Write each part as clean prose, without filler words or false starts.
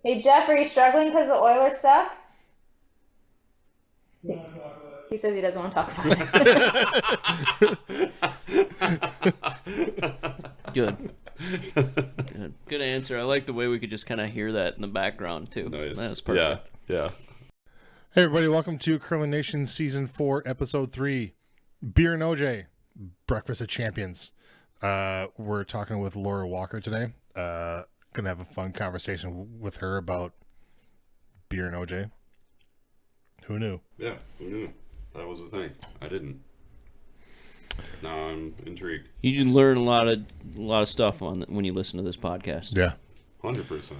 Hey, Jeff, are you struggling because the Oilers suck? He says he doesn't want to talk about it. Good. Good answer. I like the way we could just kind of hear that in the background, too. Nice. That was perfect. Yeah. Hey, everybody. Welcome to Curling Nation Season 4, Episode 3. Beer and OJ, Breakfast of Champions. We're talking with Laura Walker today. Going to have a fun conversation with her about beer and OJ. Who knew? Yeah, who knew? That was the thing. I didn't. Now I'm intrigued. You can learn a lot of stuff when you listen to this podcast. Yeah. 100%.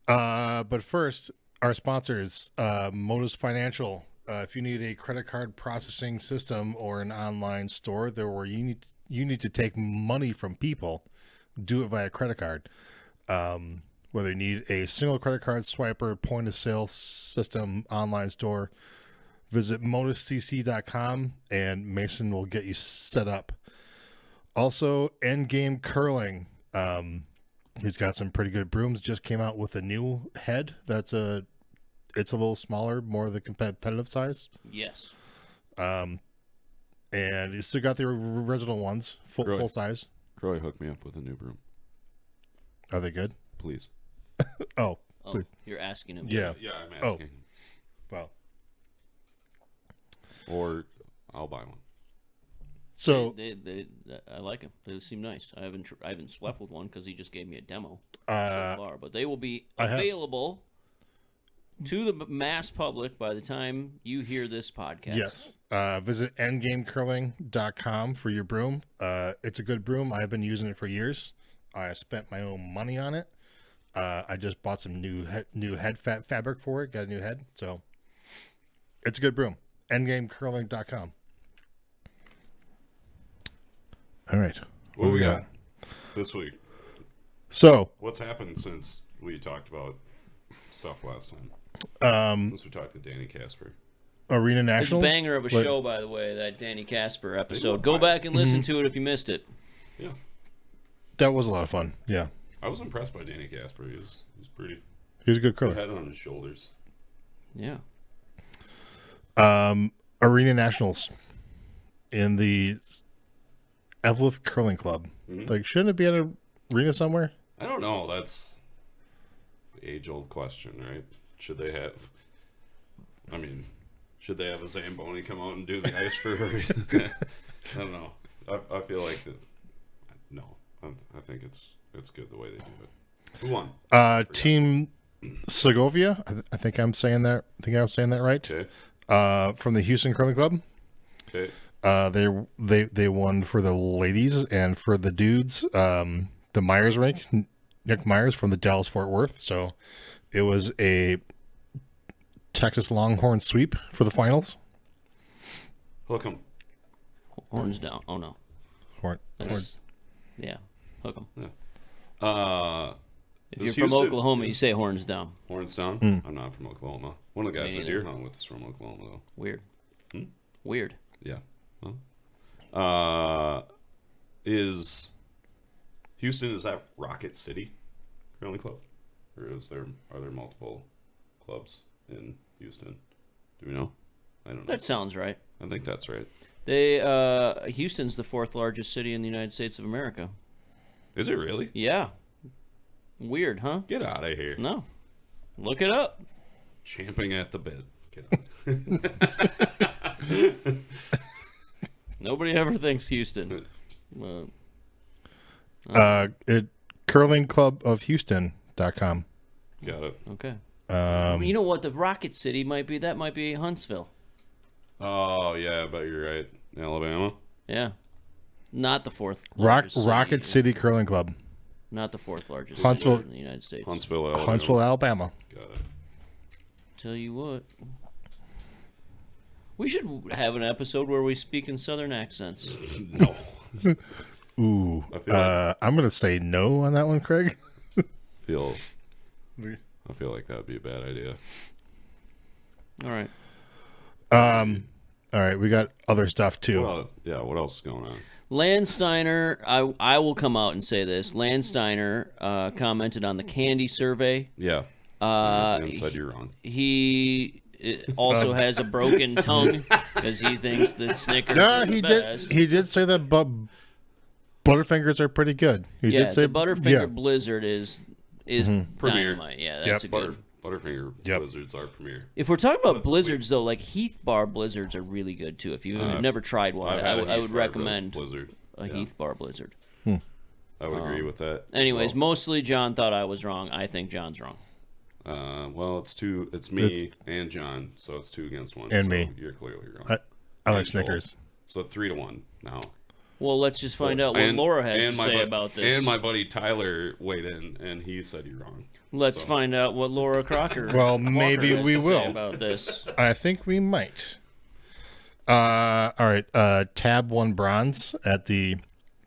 But first, our sponsors, Modus Financial. If you need a credit card processing system or an online store there where you need to take money from people, do it via credit card. Whether you need a single credit card swiper, point of sale system, online store, visit moduscc.com and Mason will get you set up. Also, Endgame Curling. He's got some pretty good brooms. Just came out with a new head it's a little smaller, more of the competitive size. Yes. And you still got the original ones, full size. Croy hooked me up with a new broom. Are they good? Please. Oh, please. You're asking him. Yeah. Yeah, I'm asking. Well. Or I'll buy one. So I like them. They seem nice. I haven't swept with one because he just gave me a demo so uh, far. But they will be available to the mass public by the time you hear this podcast. yes. Visit endgamecurling.com for your broom. It's a good broom. I've been using it for years. I spent my own money on it. I just bought some new head fabric for it. Got a new head, so it's a good broom. Endgamecurling.com. All right, What we got this week? So, What's happened since we talked about stuff last time? Since we talked to Danny Casper. Arena It's a National. banger of a show, by the way, that Danny Casper episode. Go back and listen to it if you missed it. Yeah. That was a lot of fun. Yeah, I was impressed by Danny Casper. He was pretty he's a good curler. head on his shoulders. Yeah. Arena Nationals in the Evelyn Curling Club. Mhm. Like, shouldn't it be at an arena somewhere? I don't know. That's the age-old question, right? Should they have a Zamboni come out and do the ice for her? I don't know. I feel like that. No, I think it's good the way they do it. Who won? Team Segovia. I think I'm saying that. Right. Okay. From the Houston Curling Club. Okay. They won for the ladies, and for the dudes, the Myers rink, Nick Myers from the Dallas Fort Worth. So it was a Texas Longhorn sweep for the finals. Hook 'em. Horns down. Oh, no. Horn. Yeah. Hook 'em. Yeah. If Does you're from Houston- Oklahoma, you say horns down. Horns down. I'm not from Oklahoma. One of the guys Me I neither. deer hunt with is from Oklahoma, though. Weird. Weird. Yeah. Well, is that Rocket City Curling Club, or are there multiple clubs in Houston? Do we know? I don't know. That sounds right. I think that's right. Houston's the fourth largest city in the United States of America. Is it really? Yeah. Weird, huh? Get out of here! No. Look it up. Champing at the bit. Get out. Nobody ever thinks Houston. Curlingclubofhouston.com. Got it. Okay. You know what? The Rocket City might be Huntsville. Oh yeah, I bet you're right. Alabama. Yeah. Not the fourth largest city. Rocket City Curling Club. Not the fourth largest Huntsville- city in the United States. Huntsville, Alabama. Huntsville, Alabama. Got it. Tell you what. We should have an episode where we speak in Southern accents. No. Ooh. I feel like- I'm going to say no on that one, Craig. I feel like that would be a bad idea. All right. All right, we got other stuff too. Well, yeah. What else is going on? Landsteiner, I will come out and say this. Landsteiner commented on the candy survey. Yeah. And said you're wrong. He also has a broken tongue because he thinks that Snickers are the best. He did say that Butterfingers are pretty good. He did say the Butterfinger Blizzard is Premier. dynamite. Yeah, that's a good. Butterfinger Blizzards are premier. If we're talking about blizzards, though, like Heath Bar Blizzards are really good too. If you've never tried one, I would recommend a Heath Bar Blizzard. I would agree with that. Anyways, mostly John thought I was wrong. I think John's wrong. Well, it's me and John, so it's 2 against 1. And so me. You're clearly wrong. I like Snickers. So 3-1 now. Well, let's just find out what Laura has to say about this. And my buddy Tyler weighed in, and he said you're wrong. Let's find out what Laura Crocker. Well, maybe has we to say will about this. I think we might. All right. Tab won bronze at the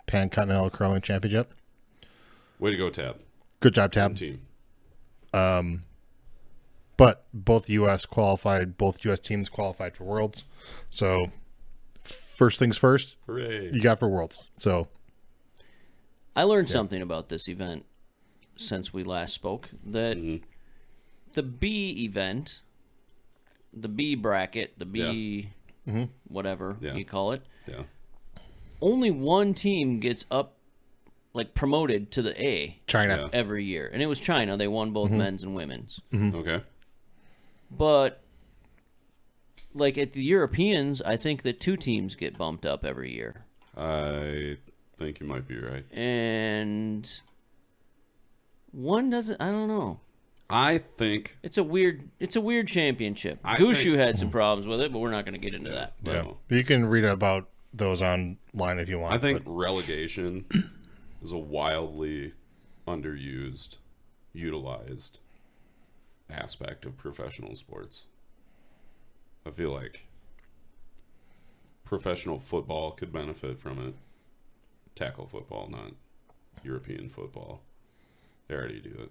Pan-Continental Curling Championship. Way to go, Tab. Good job, Tab. Team. But both U.S. teams qualified for Worlds. So first things first. Hooray. You got for Worlds. So I learned something about this event since we last spoke. That the B event, the B bracket, the B whatever you call it, only one team gets up, like promoted to the A. China. Every year. And it was China. They won both men's and women's. Okay. But like at the Europeans, I think that 2 teams get bumped up every year. I think you might be right. And one doesn't. I don't know. I think It's a weird championship. Gushu had some problems with it, but we're not going to get into that. Yeah. You can read about those online if you want. I think relegation is a wildly underused, utilized aspect of professional sports. I feel like professional football could benefit from it. Tackle football, not European football. They already do it.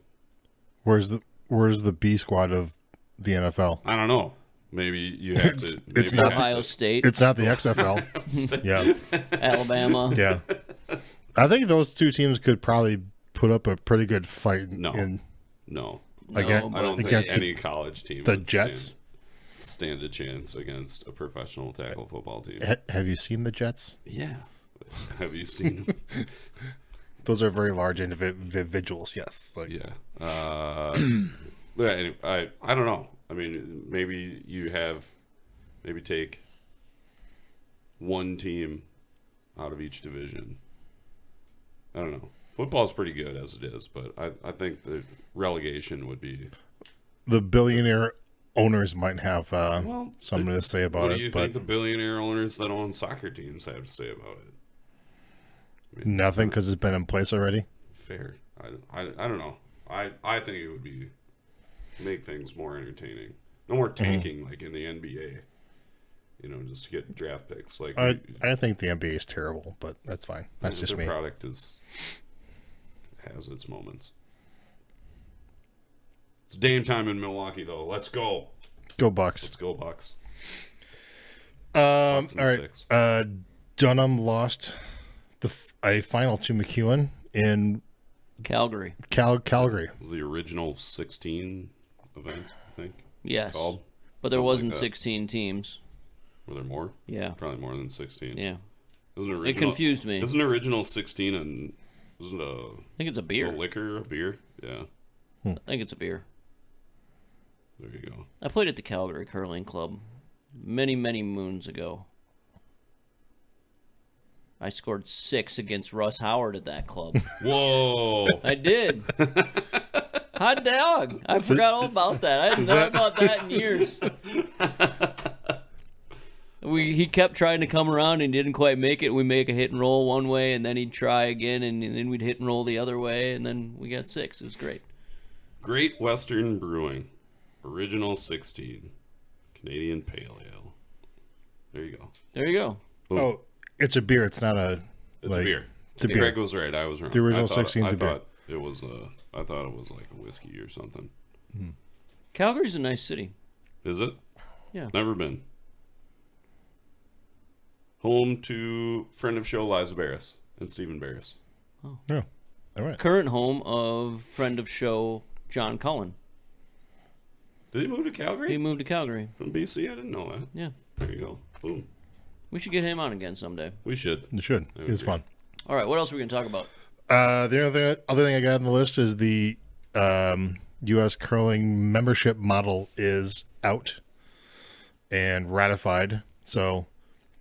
Where's the B squad of the NFL? I don't know. Maybe you have to. It's maybe not Ohio State, It's not the XFL. Yeah. Alabama. Yeah. I think those 2 teams could probably put up a pretty good fight No. in No. against, I don't think against any college team the would Jets. stand a chance against a professional tackle football team. Have you seen the Jets? Yeah. Have you seen them? Those are very large individuals, yes. Like, Yeah. But anyway, I don't know. I mean, maybe take 1 team out of each division. I don't know. Football's pretty good as it is, but I think the relegation would be... The billionaire owners might have something to say about it. What do you think the billionaire owners that own soccer teams have to say about it? I mean, nothing, because it's been in place already. Fair. I don't know. I think it would be make things more entertaining. No more tanking like in the NBA. You know, just to get draft picks. Like I think the NBA is terrible, but that's fine. That's just me. Their product has its moments. It's Dame time in Milwaukee, though. Let's go. Go Bucks. Let's go Bucks. All Bucks in right. 6. Dunham lost a final to McEwen in Calgary. Calgary. It was the original 16 event, I think. Yes. Called. But there Something wasn't like that. 16 teams. Were there more? Yeah. Probably more than 16. Yeah. Isn't It confused me. Isn't original 16 and isn't I think it's a beer. a liquor, a beer? Yeah. I think it's a beer. There you go. I played at the Calgary Curling Club many, many moons ago. I scored 6 against Russ Howard at that club. Whoa. I did. Hot dog. I forgot all about that. I hadn't thought about that in years. He kept trying to come around and didn't quite make it. We make a hit and roll one way, and then he'd try again, and then we'd hit and roll the other way, and then we got 6. It was great. Great Western Brewing. Original 16. Canadian Pale Ale. There you go. There you go. Boom. Oh, it's a beer. It's not a. It's a beer. It's a beer. Greg was right. I was wrong. The original I thought 16 is a beer. I thought it was like a whiskey or something. Calgary's a nice city. Is it? Yeah. Never been. Home to friend of show Liza Barris and Stephen Barris. Yeah. All right. Current home of friend of show John Cullen. Did he move to Calgary? He moved to Calgary. From BC? I didn't know that. Yeah. There you go. Boom. We should get him on again someday. We should. You should. I would It's agree. fun. All right, what else are we going to talk about? The other thing I got on the list is the U.S. curling membership model is out and ratified. So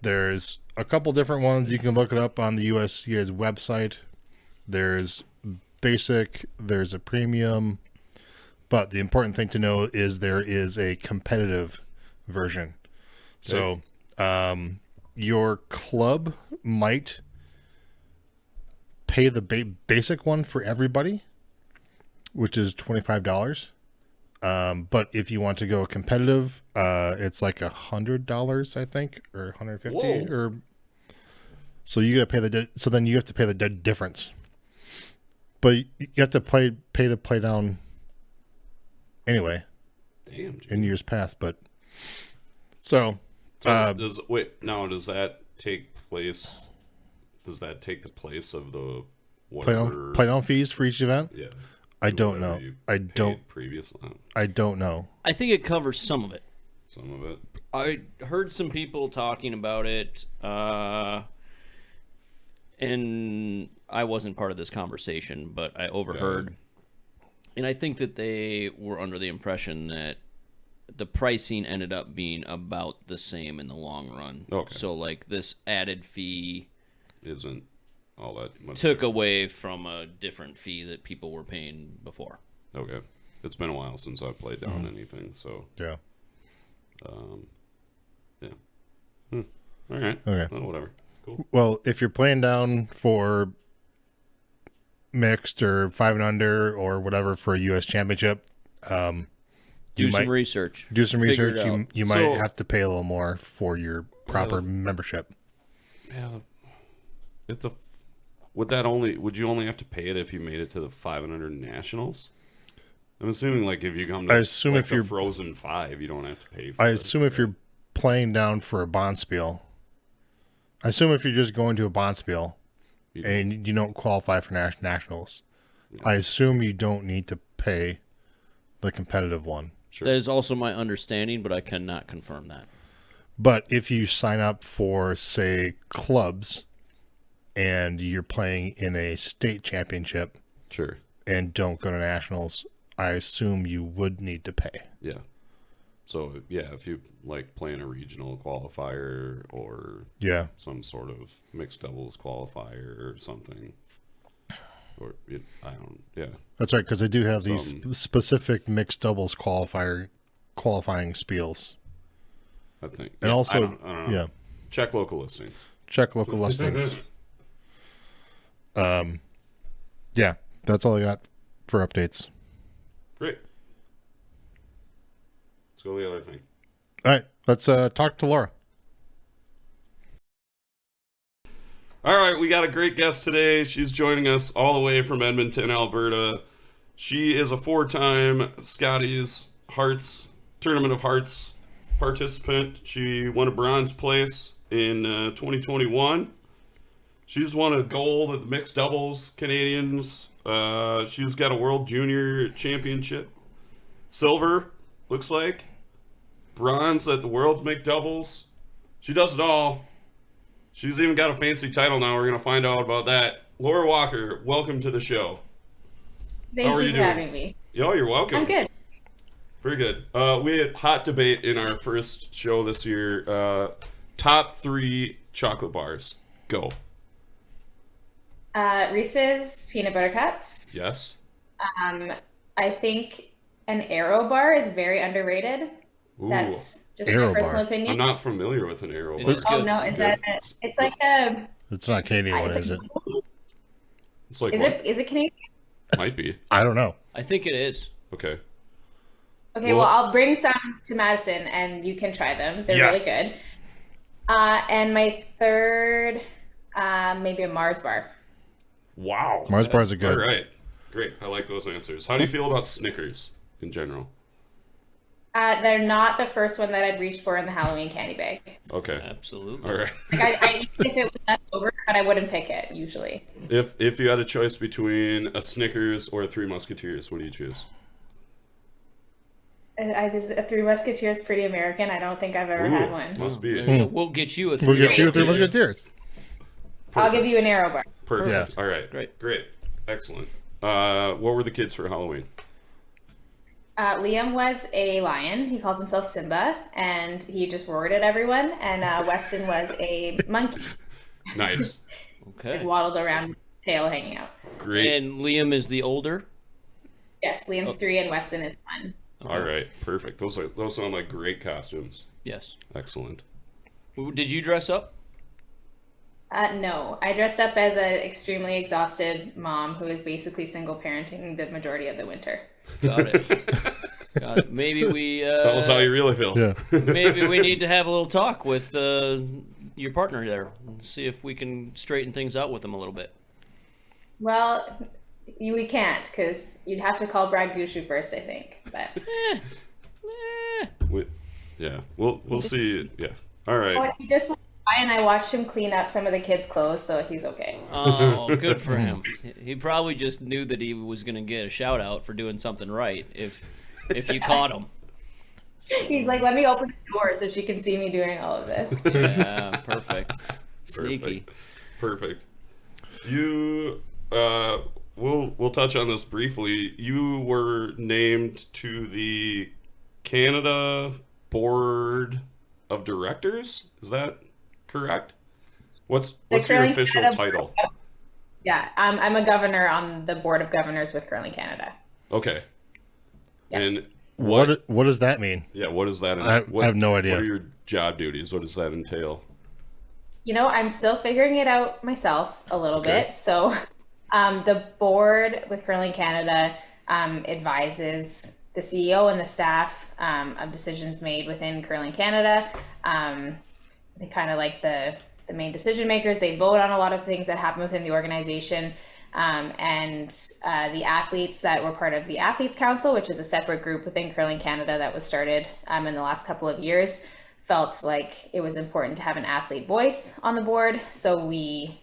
there's a couple different ones. You can look it up on the USCA's website. There's basic, there's a premium, but the important thing to know is there is a competitive version. So your club might pay the basic one for everybody, which is $25. But if you want to go competitive, it's like $100, I think, or $150, Whoa. or so you got to pay so then you have to pay the difference. But you have to pay to play down anyway Damn. Dude. in years past. But so does that take place? Does that take the place of the whatever? play down fees for each event? Yeah. I don't Whatever know. you I paid don't. Previously. I don't know. I think it covers some of it. Some of it. I heard some people talking about it, and I wasn't part of this conversation, but I overheard. And I think that they were under the impression that the pricing ended up being about the same in the long run. Okay. So, like, this added fee Isn't all that much. took away from a different fee that people were paying before. Okay. It's been a while since I've played down anything, so Yeah. yeah. All right. Okay. Well, whatever. Cool. Well, if you're playing down for mixed or 5 and under or whatever for a U.S. championship, Do you some might research. do some Figure it research. out. You might So- have to pay a little more for your proper membership. Yeah. Would you only have to pay it if you made it to the 500 nationals? I'm assuming like if you come to I assume like if the you're- Frozen 5, you don't have to pay for I it. assume if you're playing down for a Bonspiel, I assume if you're just going to a Bonspiel You and you don't qualify for nationals, I assume you don't need to pay the competitive one. Sure. That is also my understanding, but I cannot confirm that. But if you sign up for, say, clubs and you're playing in a state championship Sure. and don't go to nationals, I assume you would need to pay. Yeah. So yeah, if you like playing a regional qualifier or Yeah. some sort of mixed doubles qualifier or something, or I don't. Yeah. That's right, because they do have these Some- specific mixed doubles qualifying spiels. I think. And Yeah, also, I don't know. yeah, Check local listings. check local listings. Yeah, that's all I got for updates. Great. Let's go to the other thing. All right, let's talk to Laura. All right, we got a great guest today. She's joining us all the way from Edmonton, Alberta. She is a 4-time Scotties Hearts Tournament of Hearts participant. She won a bronze place in 2021. She's won a gold at the mixed doubles Canadians. She's got a World Junior Championship. Silver, looks like. Bronze at the World Mixed Doubles. She does it all. She's even got a fancy title now. We're going to find out about that. Laura Walker, welcome to the show. Thank How are you you for doing? having me. Yo, you're welcome. I'm good. Very good. We had hot debate in our first show this year. Top 3 chocolate bars. Go. Reese's peanut butter cups. Yes. I think an Aero bar is very underrated. Ooh. That's just Aero my personal bar. opinion. I'm not familiar with an arrow It bar. is Oh good. no, is Good. that it's like a It's not Canadian one, it's is it? It's like is what? it Canadian? Might be. I don't know. I think it is. Okay. Okay, well I'll bring some to Madison and you can try them. They're Yes. really good. And my third, maybe a Mars bar. Wow. Mars bars are good. All right. Great. I like those answers. How do you feel about Snickers in general? They're not the first one that I'd reach for in the Halloween candy bag. Okay. Absolutely. All right. Like I eat it if it was left over, but I wouldn't pick it usually. If you had a choice between a Snickers or a Three Musketeers, what do you choose? Is Three Musketeers pretty American? I don't think I've ever had one. Must be. There you go. We'll get you a We'll get you a three. Three Musketeers. I'll give you an arrow bar. Perfect. Yeah. All right. Great. Excellent. What were the kids for Halloween? Liam was a lion. He calls himself Simba, and he just roared at everyone. And Weston was a monkey. Nice. Okay. Waddled around with his tail hanging out. Great. And Liam is the older. Yes, Liam's 3 and Weston is 1. All right. Perfect. Those sound like great costumes. Yes. Excellent. Did you dress up? No, I dressed up as an extremely exhausted mom who is basically single parenting the majority of the winter. Got it. Maybe we Tell us how you really feel. Yeah. maybe we need to have a little talk with your partner there and see if we can straighten things out with him a little bit. Well, we can't because you'd have to call Brad Gushu first, I think. But Yeah. We'll see. Yeah. All right. he just went by and I watched him clean up some of the kids' clothes, so he's okay. Oh, good for him. He probably just knew that he was going to get a shout out for doing something right if you caught him. He's like, let me open the door so she can see me doing all of this. Yeah, perfect. Sneaky. Perfect. You we'll touch on this briefly. You were named to the Canada Board of Directors. Is that correct? What's your Curling official Canada title? Yeah, I'm a governor on the board of governors with Curling Canada. Okay. Yeah. And What does that mean? yeah, what does that I have no idea. What are your job duties? What does that entail? You know, I'm still figuring it out myself a little Okay. bit. So the board with Curling Canada advises the CEO and the staff of decisions made within Curling Canada. They kind of like the main decision makers. They vote on a lot of things that happen within the organization. And the athletes that were part of the Athletes Council, which is a separate group within Curling Canada that was started in the last couple of years, felt like it was important to have an athlete voice on the board. So we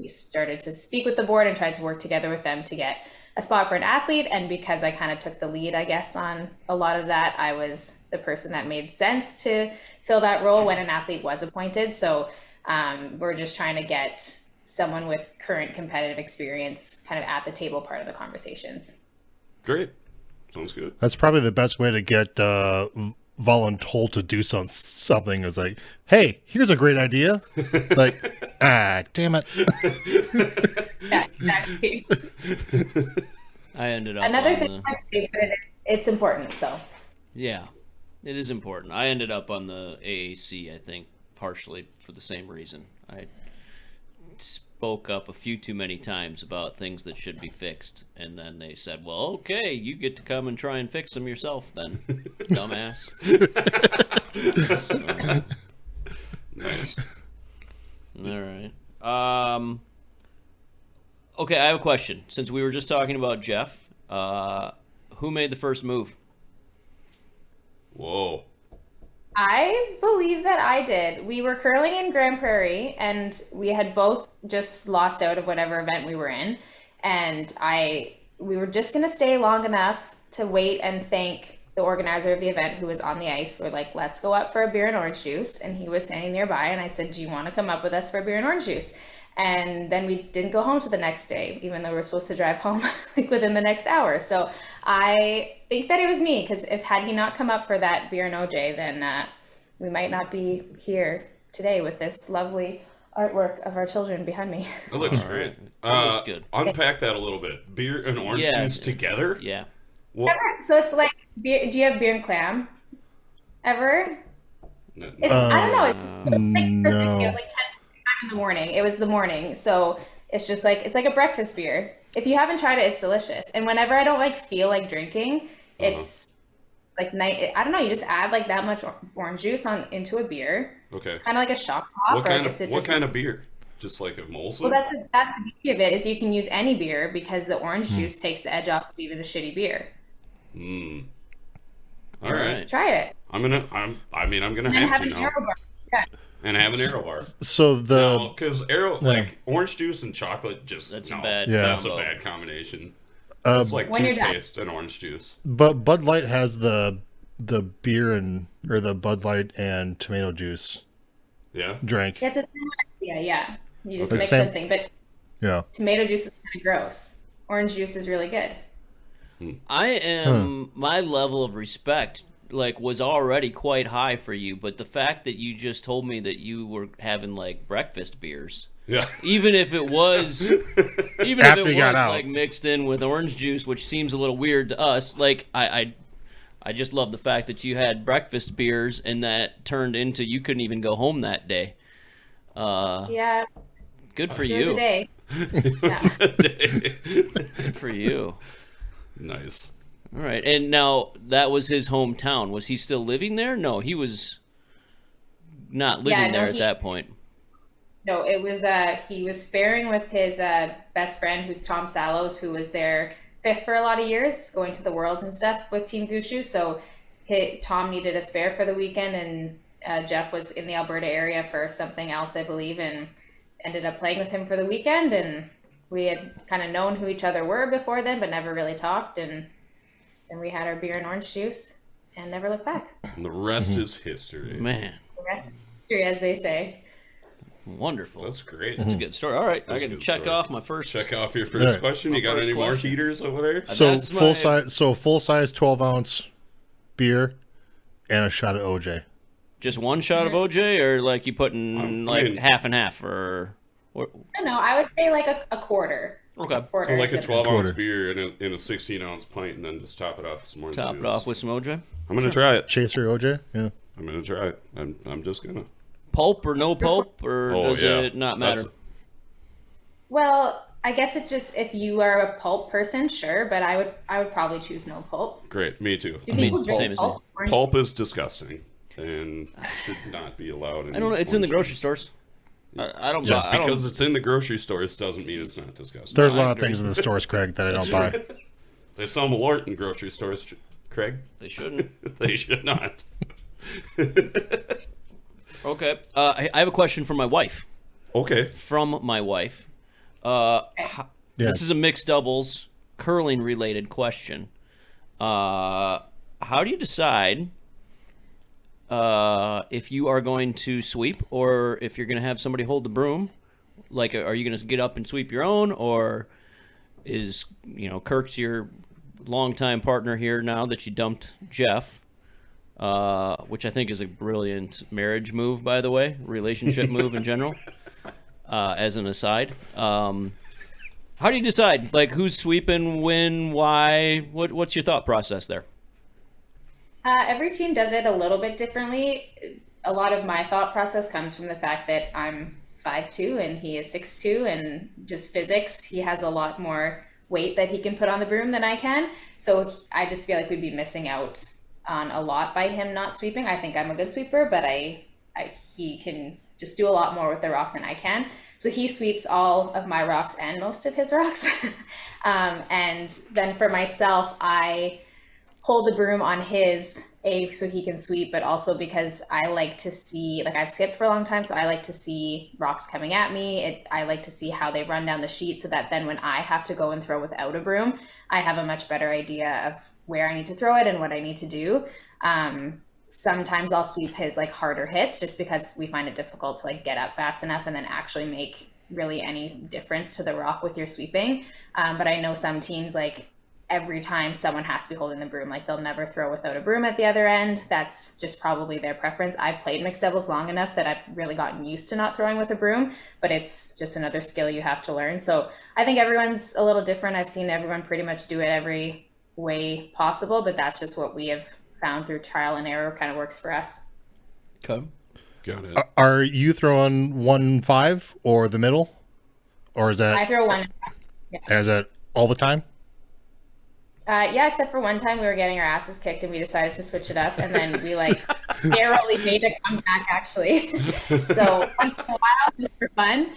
started to speak with the board and tried to work together with them to get a spot for an athlete. And because I kind of took the lead, I guess, on a lot of that, I was the person that made sense to fill that role when an athlete was appointed. So we're just trying to get someone with current competitive experience kind of at the table part of the conversations. Great. Sounds good. That's probably the best way to get voluntold to do something. It's like, hey, here's a great idea. Like, damn it. Yeah, exactly. I ended up Another on thing I say, but it's important. So yeah, it is important. I ended up on the AAC, I think, partially for the same reason. I spoke up a few too many times about things that should be fixed, and then they said, well, okay, you get to come and try and fix them yourself then, dumbass. So, Nice. all right. Okay, I have a question. Since we were just talking about Jeff, who made the first move? Whoa. I believe that I did. We were curling in Grand Prairie, and we had both just lost out of whatever event we were in. And we were just gonna stay long enough to wait and thank the organizer of the event, who was on the ice. We're like, let's go up for a beer and orange juice. And he was standing nearby, and I said, do you want to come up with us for a beer and orange juice? And then we didn't go home to the next day, even though we were supposed to drive home like within the next hour. So I think that it was me, because had he not come up for that beer and OJ, then we might not be here today with this lovely artwork of our children behind me. That looks great. That looks good. Unpack that a little bit. Beer and orange Yeah. juice together? Yeah. What? So it's like, beer, do you have beer and clam ever? No. It's, I don't know. It's just like, no. It was like 10 in the morning. It was the morning. So it's just like, it's like a breakfast beer. If you haven't tried it, it's delicious. And whenever I don't like feel like drinking, it's like night. I don't know. You just add like that much orange juice into a beer, Okay. kind of like a shock top. What or kind like a of citrus. what kind of beer? Just like a Molson? Well, that's the beauty of it, is you can use any beer because the orange juice takes the edge off of even a shitty beer. All right. Try it. I'm gonna And have to an now. arrow bar. Yeah. And have an arrow bar. So Because like orange juice and chocolate just That's no, a bad Yeah. That's a combo. bad combination. It's like When you're done. toothpaste and orange juice. But Bud Light has the beer or the Bud Light and tomato juice Yeah. drink. It's a similar idea, yeah. You just Okay. mix Same- something, but Yeah. tomato juice is kind of gross. Orange juice is really good. I am my level of respect like was already quite high for you, but the fact that you just told me that you were having like breakfast beers, Yeah. even if it was After you got out. like mixed in with orange juice, which seems a little weird to us, like I just love the fact that you had breakfast beers and that turned into you couldn't even go home that day. Yeah, Good for it was a you. day. Yeah. Good for you. Nice. All right. And now that was his hometown. Was he still living there? No, he was not living Yeah, no, there at he- that point. No, it was he was sparing with his best friend, who's Tom Salos, who was there fifth for a lot of years, going to the Worlds and stuff with Team Gushu. So Tom needed a spare for the weekend, and Jeff was in the Alberta area for something else, I believe, and ended up playing with him for the weekend. And we had kind of known who each other were before then, but never really talked. And then we had our beer and orange juice and never looked back. And the rest is history. Man, The rest is history, as they say. wonderful. That's great. That's a good story. All right, I a can good check story. off my first. Check off your All first right. question. You got first any more question. heaters over there? So That's full my- size. So full size 12-ounce beer and a shot of OJ. Just one shot of OJ, or like you putting I like mean- half and half, or I don't know. I would say like a quarter. okay, Quarter. So like a is 12-ounce Quarter. beer in a 16-ounce pint, and then just top it off with some orange top juice. it off with some OJ. I'm gonna try it. Chaser OJ. Yeah. I'm gonna try it. I'm just gonna. Pulp or no pulp, or Oh, does yeah. it not matter? That's- Well, I guess it just if you are a pulp person, sure, but I would probably choose no pulp. Great. Me too. Do people same drink as pulp? Orange- Pulp is disgusting and should not be allowed. I don't know. It's in the orange grocery juice. stores. I don't. Just I don't- because it's in the grocery stores doesn't mean it's not disgusting. There's a I lot of agree. things in the stores, Craig, that I don't buy. They sell Malort in grocery stores, Craig. They shouldn't. They should not. Okay. I have a question for my wife. Okay. From my wife. Yeah. This is a mixed doubles curling related question. How do you decide if you are going to sweep or if you're going to have somebody hold the broom? Like, are you going to get up and sweep your own, or is Kirk's your longtime partner here now that you dumped Jeff? Which I think is a brilliant marriage move, by the way, relationship move in general. As an aside, how do you decide, like, who's sweeping, when, why? What's your thought process there? Every team does it a little bit differently. A lot of my thought process comes from the fact that I'm 5'2" and he is 6'2", and just physics, he has a lot more weight that he can put on the broom than I can. So I just feel like we'd be missing out on a lot by him not sweeping. I think I'm a good sweeper, but he can just do a lot more with the rock than I can. So he sweeps all of my rocks and most of his rocks. And then for myself, I hold the broom on his so he can sweep, but also because I like to see, like, I've skipped for a long time, so I like to see rocks coming at me. I like to see how they run down the sheet, so that then when I have to go and throw without a broom, I have a much better idea of where I need to throw it and what I need to do. Sometimes I'll sweep his like harder hits just because we find it difficult to like get up fast enough and then actually make really any difference to the rock with your sweeping. But I know some teams, like, every time someone has to be holding the broom, like, they'll never throw without a broom at the other end. That's just probably their preference. I've played mixed doubles long enough that I've really gotten used to not throwing with a broom, but it's just another skill you have to learn. So I think everyone's a little different. I've seen everyone pretty much do it every way possible, but that's just what we have found through trial and error kind of works for us. Okay. Got it. Are you throwing 1-5 or the middle, or is I that throw one. all the time? Yeah, except for one time we were getting our asses kicked and we decided to switch it up, and then we like narrowly made a comeback actually. So once in a while, just for fun.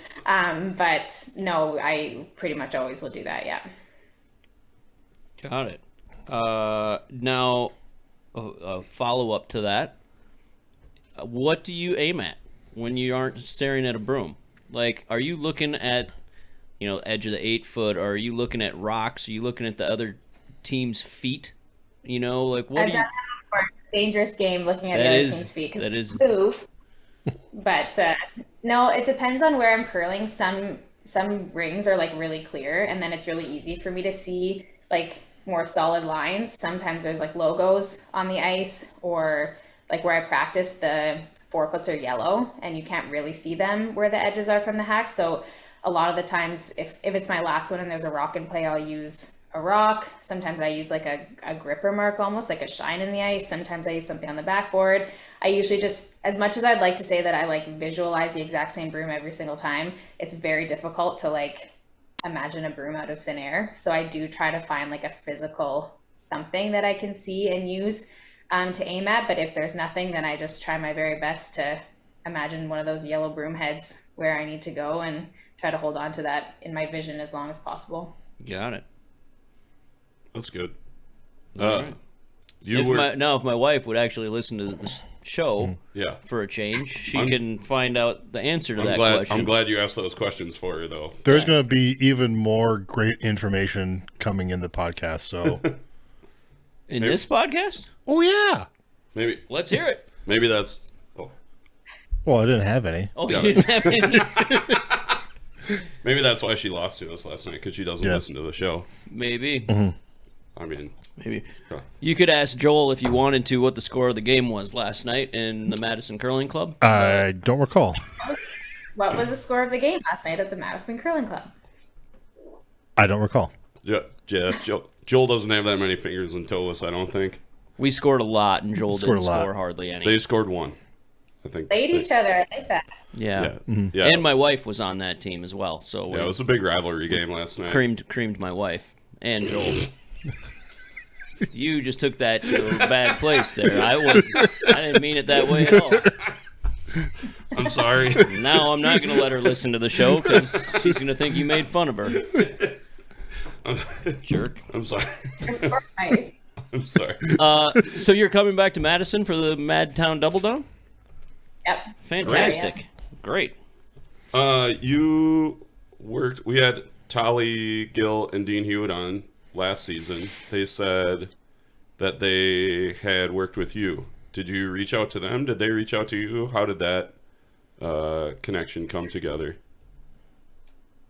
But no, I pretty much always will do that. Yeah. Got it. Now, a follow up to that. What do you aim at when you aren't staring at a broom? Like, are you looking at edge of the 8-foot, or are you looking at rocks? Are you looking at the other team's feet? Like what I've do done you? that before. Dangerous game looking at the That other is team's feet because that is move. But no, it depends on where I'm curling. Some rings are like really clear, and then it's really easy for me to see like more solid lines. Sometimes there's like logos on the ice, or like where I practice, the 4 foots are yellow, and you can't really see them where the edges are from the hack. So a lot of the times, if it's my last one and there's a rock in play, I'll use a rock. Sometimes I use like a gripper mark, almost like a shine in the ice. Sometimes I use something on the backboard. I usually just, as much as I'd like to say that I like visualize the exact same broom every single time, it's very difficult to like imagine a broom out of thin air. So I do try to find like a physical something that I can see and use to aim at. But if there's nothing, then I just try my very best to imagine one of those yellow broom heads where I need to go and try to hold on to that in my vision as long as possible. got it. That's good. All right. You If were my wife would actually listen to this show yeah. for a change, she I'm- can find out the answer to that glad question. I'm glad you asked those questions for her though. There's going to be even more great information coming in the podcast. So, In this podcast, oh yeah. Maybe let's hear it. that's Well, I didn't have any. Oh, Yeah. you didn't have any? maybe that's why she lost to us last night, because she doesn't Yeah. listen to the show. Maybe. I mean, Maybe. You could ask Joel if you wanted to what the score of the game was last night in the Madison Curling Club. I don't recall. What was the score of the game last night at the Madison Curling Club? I don't recall. yeah. Joel doesn't have that many fingers and toes, I don't think. We scored a lot, and Joel Scored didn't a lot. score hardly any. They scored one. I think. Played each other. I like that. yeah. Yeah. And my wife was on that team as well, so Yeah, it was a big rivalry game last night. creamed my wife and Joel. You just took that to a bad place there. I didn't mean it that way at all. I'm sorry. Now I'm not going to let her listen to the show because she's going to think you made fun of her. Jerk. I'm sorry. Nice. I'm sorry. So you're coming back to Madison for the Madtown Double Down? Yep. Fantastic. Great. You worked. We had Tolly Gill and Dean Hewitt on last season. They said that they had worked with you. Did you reach out to them? Did they reach out to you? How did that connection come together?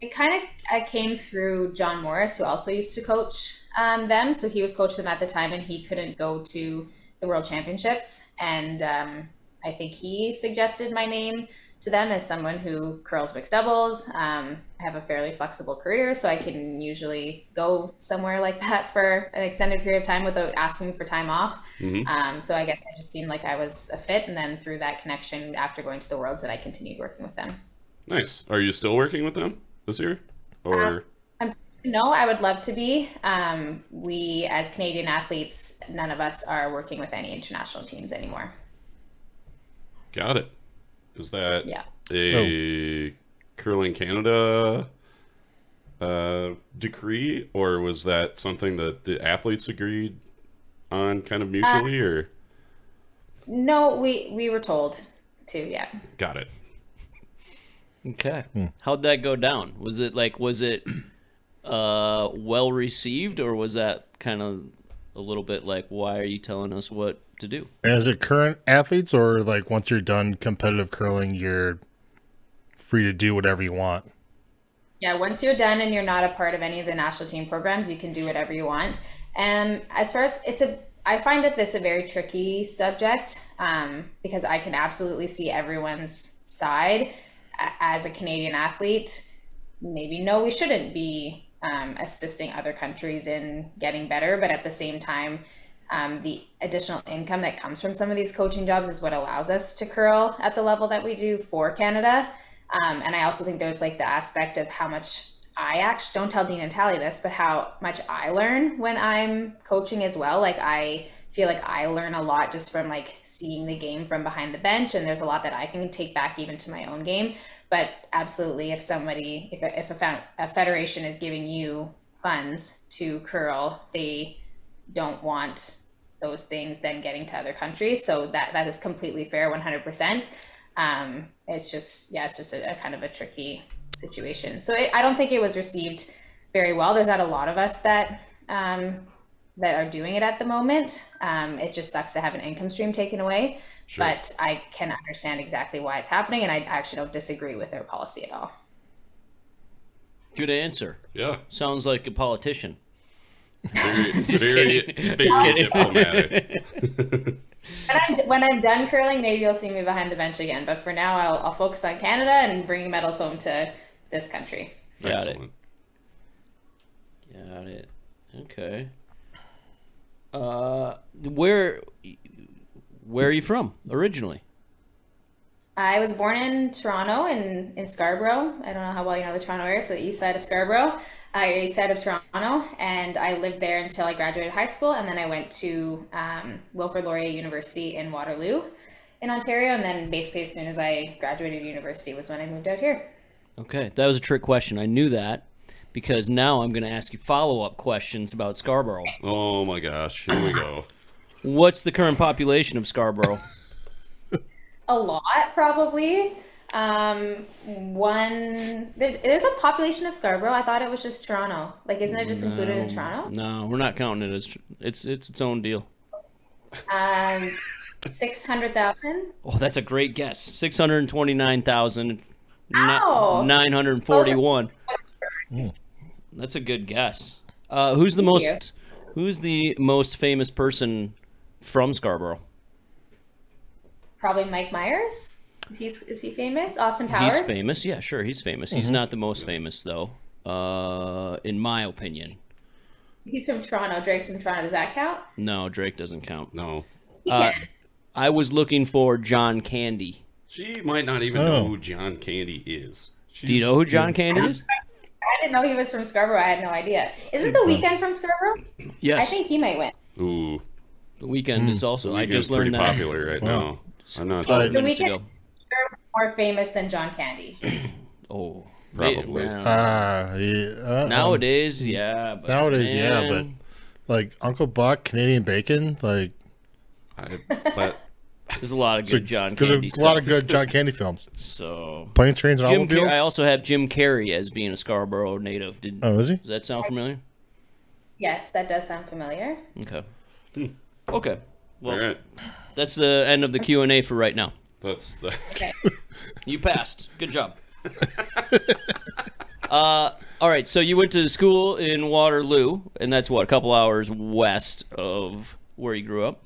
It kind of came through John Morris, who also used to coach them. So he was coaching them at the time, and he couldn't go to the World Championships. And I think he suggested my name to them as someone who curls mixed doubles. I have a fairly flexible career, so I can usually go somewhere like that for an extended period of time without asking for time off. So I guess it just seemed like I was a fit. And then through that connection, after going to the Worlds, that I continued working with them. Nice. Are you still working with them this year? Or No, I would love to be. We, as Canadian athletes, none of us are working with any international teams anymore. got it. Is that Yeah. a Curling Canada decree, or was that something that the athletes agreed on kind of mutually, or? No, we were told to, yeah. Got it. Okay. How'd that go down? Was it well received, or was that kind of a little bit like, why are you telling us what to do? And is it current athletes, or like once you're done competitive curling, you're free to do whatever you want? Yeah, once you're done and you're not a part of any of the national team programs, you can do whatever you want. And as far as I find this a very tricky subject because I can absolutely see everyone's side. As a Canadian athlete, maybe no, we shouldn't be assisting other countries in getting better, but at the same time, the additional income that comes from some of these coaching jobs is what allows us to curl at the level that we do for Canada. And I also think there's like the aspect of how much I actually, don't tell Dean and Tally this, but how much I learn when I'm coaching as well. Like I feel like I learn a lot just from like seeing the game from behind the bench, and there's a lot that I can take back even to my own game. But absolutely, if a federation is giving you funds to curl, they don't want those things then getting to other countries. So that is completely fair, 100%. It's just a kind of a tricky situation. So I don't think it was received very well. There's not a lot of us that that are doing it at the moment. It just sucks to have an income stream taken away. Sure. But I can understand exactly why it's happening, and I actually don't disagree with their policy at all. Good answer. Yeah. Sounds like a politician. Very kidding. diplomatic. When I'm done curling, maybe you'll see me behind the bench again. But for now, I'll focus on Canada and bring medals home to this country. Got Excellent. it. Got it. Okay. Where are you from originally? I was born in Toronto, in Scarborough. I don't know how well you know the Toronto area, so the east side of Scarborough, east side of Toronto. And I lived there until I graduated high school. And then I went to Wilfrid Laurier University in Waterloo in Ontario. And then basically as soon as I graduated university was when I moved out here. Okay, that was a trick question. I knew that because now I'm going to ask you follow-up questions about Scarborough. Oh my gosh, here we go. What's the current population of Scarborough? A lot, probably. There's a population of Scarborough. I thought it was just Toronto. Like, isn't it just included in Toronto? No, we're not counting it as it's its own deal. 600,000. Oh, that's a great guess. 629,000. Ow! 941. That's a good guess. Who's the most famous person from Scarborough? Probably Mike Myers. Is he famous? Austin Powers. He's famous. Yeah, sure, he's famous. He's not the most famous though, in my opinion. He's from Toronto. Drake's from Toronto. Does that count? No, Drake doesn't count. No. He can't. I was looking for John Candy. She might not even know who John Candy is. Do you know who John Candy is? I didn't know he was from Scarborough. I had no idea. Isn't The Weeknd from Scarborough? Yes. I think he might win. Ooh. The Weeknd is also. I just pretty learned that popular right now. I'm not 5 sure. minutes Weeknd- ago. More famous than John Candy. Oh, Probably. Nowadays, yeah. But Nowadays, yeah, man, but like Uncle Buck, Canadian Bacon, like But there's a lot of good John because Candy there's a lot stuff. of good John Candy films. So Planes, Trains, and Jim Car- Automobiles. I also have Jim Carrey as being a Scarborough native. Oh, is he? Does that sound familiar? Yes, that does sound familiar. Okay. Okay. Well, all right. that's the end of the Q&A for right now. That's Okay. You passed. Good job. All right, so you went to school in Waterloo, and that's what, a couple hours west of where you grew up?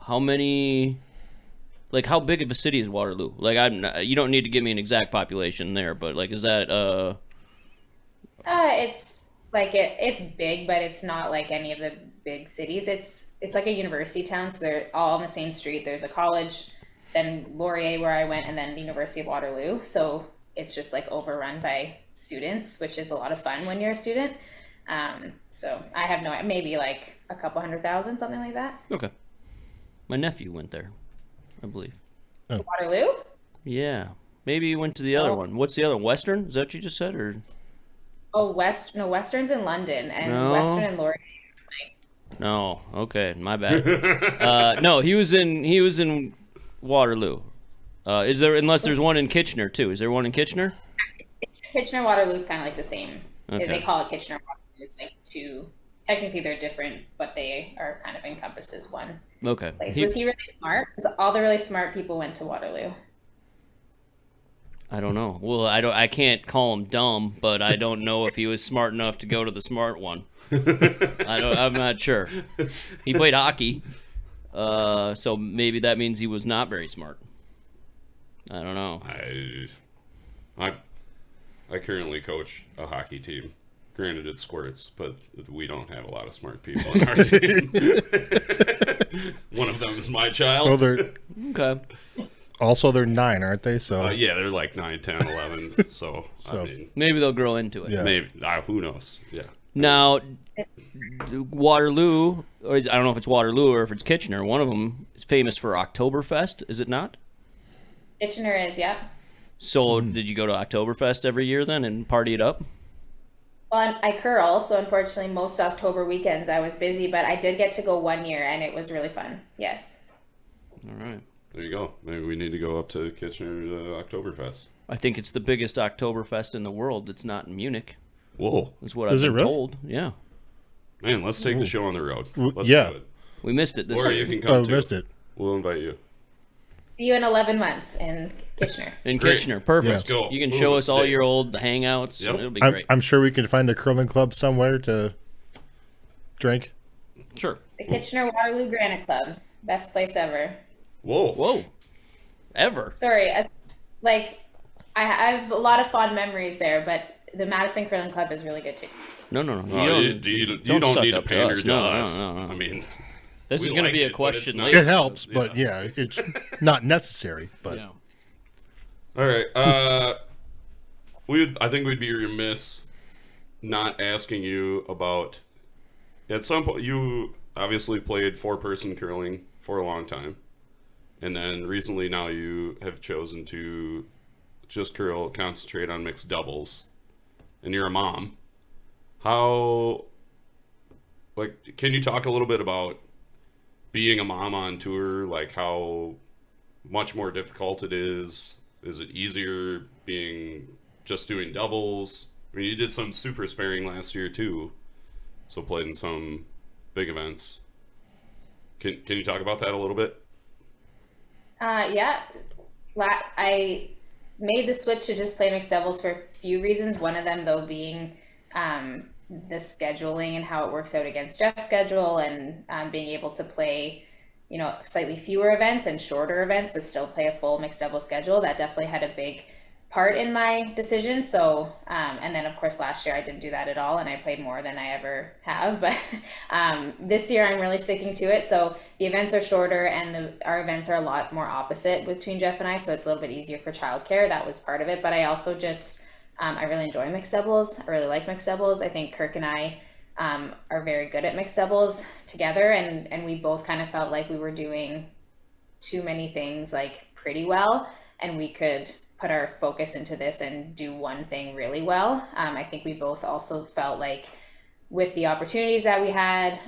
How many, like, how big of a city is Waterloo? Like, you don't need to give me an exact population there, but, like, is that, It's like it's big, but it's not like any of the big cities. It's like a university town, so they're all on the same street. There's a college, then Laurier where I went, and then the University of Waterloo. So it's just like overrun by students, which is a lot of fun when you're a student. So I have no, maybe like a couple 100,000, something like that. okay. My nephew went there, I believe. Waterloo? Yeah. Maybe you went to the other Oh. one. What's the other one? Western? Is that what you just said, or? Oh, Western's in London, and No. Western and Laurier. No. Okay, my bad. No, he was in Waterloo. Is there, unless there's one in Kitchener too? Is there one in Kitchener? Kitchener Waterloo is kind of like the same. Okay. They call it Kitchener Waterloo. It's like two. Technically, they're different, but they are kind of encompassed as one Okay. place. Was he really smart? Because all the really smart people went to Waterloo. I don't know. Well, I can't call him dumb, but I don't know if he was smart enough to go to the smart one. I'm not sure. He played hockey, so maybe that means he was not very smart. I don't know. I currently coach a hockey team. Granted, it's squirts, but we don't have a lot of smart people on our team. One of them is my child. Oh, they're Okay. also they're 9, aren't they? So Yeah, they're like 9, 10, 11. So, I So- mean, Maybe they'll grow into it. Yeah. maybe who knows? Yeah. Now, Waterloo, or I don't know if it's Waterloo or if it's Kitchener. One of them is famous for Oktoberfest, is it not? Kitchener is, yeah. So, did you go to Oktoberfest every year then and party it up? Well, I curl, so unfortunately, most October weekends I was busy, but I did get to go one year, and it was really fun. Yes. All right. There you go. Maybe we need to go up to Kitchener's Oktoberfest. I think it's the biggest Oktoberfest in the world that's not in Munich. Whoa. That's what I've Is it been really? told. Yeah. Man, let's take the show on the road. Let's yeah. do it. We missed it this Or year. you can come too. Missed it. We'll invite you. See you in 11 months in Kitchener. In Great. Kitchener. Perfect. Let's go. You can Ooh, show let's us all stay. your old hangouts. Yep. It'll be great. I'm sure we can find a curling club somewhere to drink. Sure. The Kitchener Waterloo Granite Club. Best place ever. Whoa. Whoa. Ever. Sorry, I have a lot of fond memories there, but the Madison Curling Club is really good too. No. No, you don't suck need to up to pander us. to No, us. no. I mean, This we is going to like be a it, but question it's not- later. It helps, but yeah, it's not necessary. But Yeah. all right. I think we'd be remiss not asking you about. At some point, you obviously played four-person curling for a long time, and then recently, now you have chosen to just concentrate on mixed doubles, and you're a mom. How, like, can you talk a little bit about being a mom on tour? Like, how much more difficult it is? Is it easier just doing doubles? I mean, you did some super sparing last year too, so played in some big events. Can you talk about that a little bit? Yeah. I made the switch to just play mixed doubles for a few reasons. One of them, though, being the scheduling and how it works out against Jeff's schedule, and being able to play, slightly fewer events and shorter events, but still play a full mixed double schedule. That definitely had a big part in my decision. So, and then of course last year I didn't do that at all, and I played more than I ever have. But this year I'm really sticking to it. So the events are shorter, and our events are a lot more opposite between Jeff and I. So it's a little bit easier for childcare. That was part of it. But I also just I really enjoy mixed doubles. I really like mixed doubles. I think Kirk and I are very good at mixed doubles together, and we both kind of felt like we were doing too many things like pretty well, and we could put our focus into this and do one thing really well. I think we both also felt like with the opportunities that we had,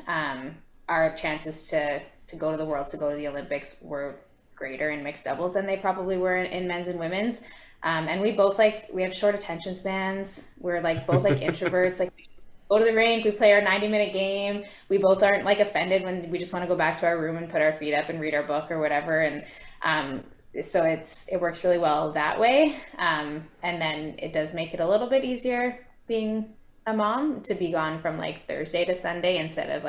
our chances to go to the Worlds, to go to the Olympics were greater in mixed doubles than they probably were in men's and women's. And we both we have short attention spans. We're both introverts. We just go to the rink, we play our 90-minute game. We both aren't offended when we just want to go back to our room and put our feet up and read our book or whatever. And so it works really well that way. And then it does make it a little bit easier being a mom to be gone from Thursday to Sunday instead of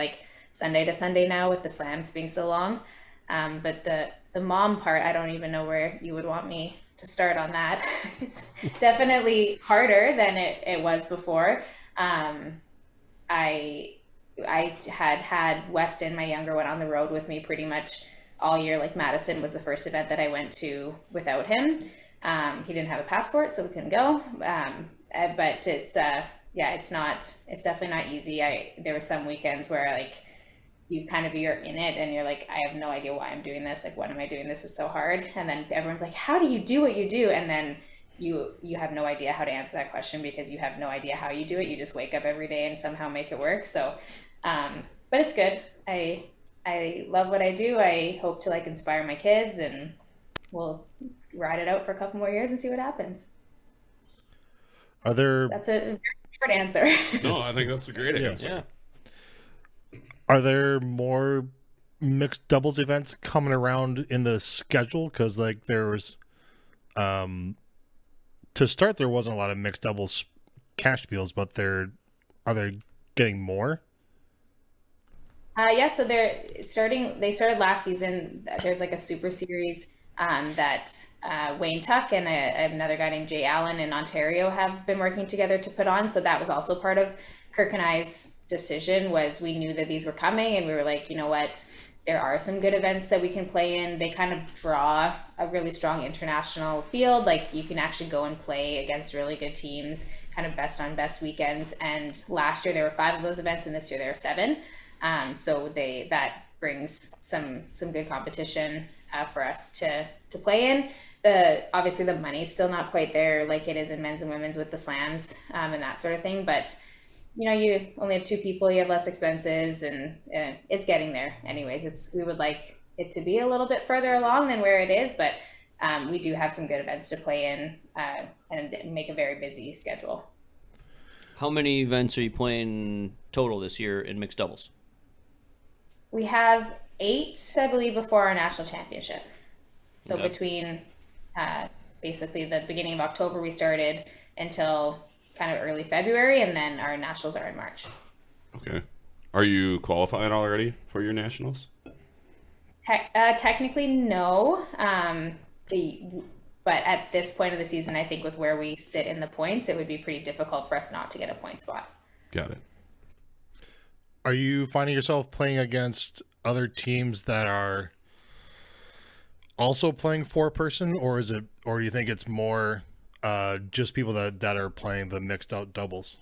Sunday to Sunday now, with the slams being so long. But the mom part, I don't even know where you would want me to start on that. It's definitely harder than it was before. I had Weston, my younger one, on the road with me pretty much all year. Madison was the first event that I went to without him. He didn't have a passport, so we couldn't go. But it's definitely not easy. There were some weekends where you're in it and you're I have no idea why I'm doing this. What am I doing? This is so hard. And then everyone's how do you do what you do? And then you have no idea how to answer that question, because you have no idea how you do it. You just wake up every day and somehow make it work. So, but it's good. I love what I do. I hope to inspire my kids, and we'll ride it out for a couple more years and see what happens. That's a very short answer. No, I think that's a great answer. Yeah. are there more mixed doubles events coming around in the schedule? Because there was, to start, there wasn't a lot of mixed doubles cash deals, but are they getting more? Yeah, so they started last season. There's a super series that Wayne Tuck and another guy named Jay Allen in Ontario have been working together to put on. So that was also part of Kirk and I's decision. Was we knew that these were coming, and we were you know what, there are some good events that we can play in. They kind of draw a really strong international field. You can actually go and play against really good teams, kind of best on best weekends. And last year there were 5 of those events, and this year there are 7. So that brings some good competition for us to play in. Obviously the money's still not quite there like it is in men's and women's with the slams and that sort of thing. But you only have 2 people, you have less expenses, and it's getting there. Anyways, we would like it to be a little bit further along than where it is, but we do have some good events to play in and make a very busy schedule. How many events are you playing total this year in mixed doubles? We have 8, I believe, before our national championship. So Okay. between basically the beginning of October we started until kind of early February, and then our nationals are in March. Okay. Are you qualified already for your nationals? Technically, no. But at this point of the season, I think with where we sit in the points, it would be pretty difficult for us not to get a point spot. Got it. Are you finding yourself playing against other teams that are also playing 4-person, or do you think it's more just people that are playing the mixed out doubles?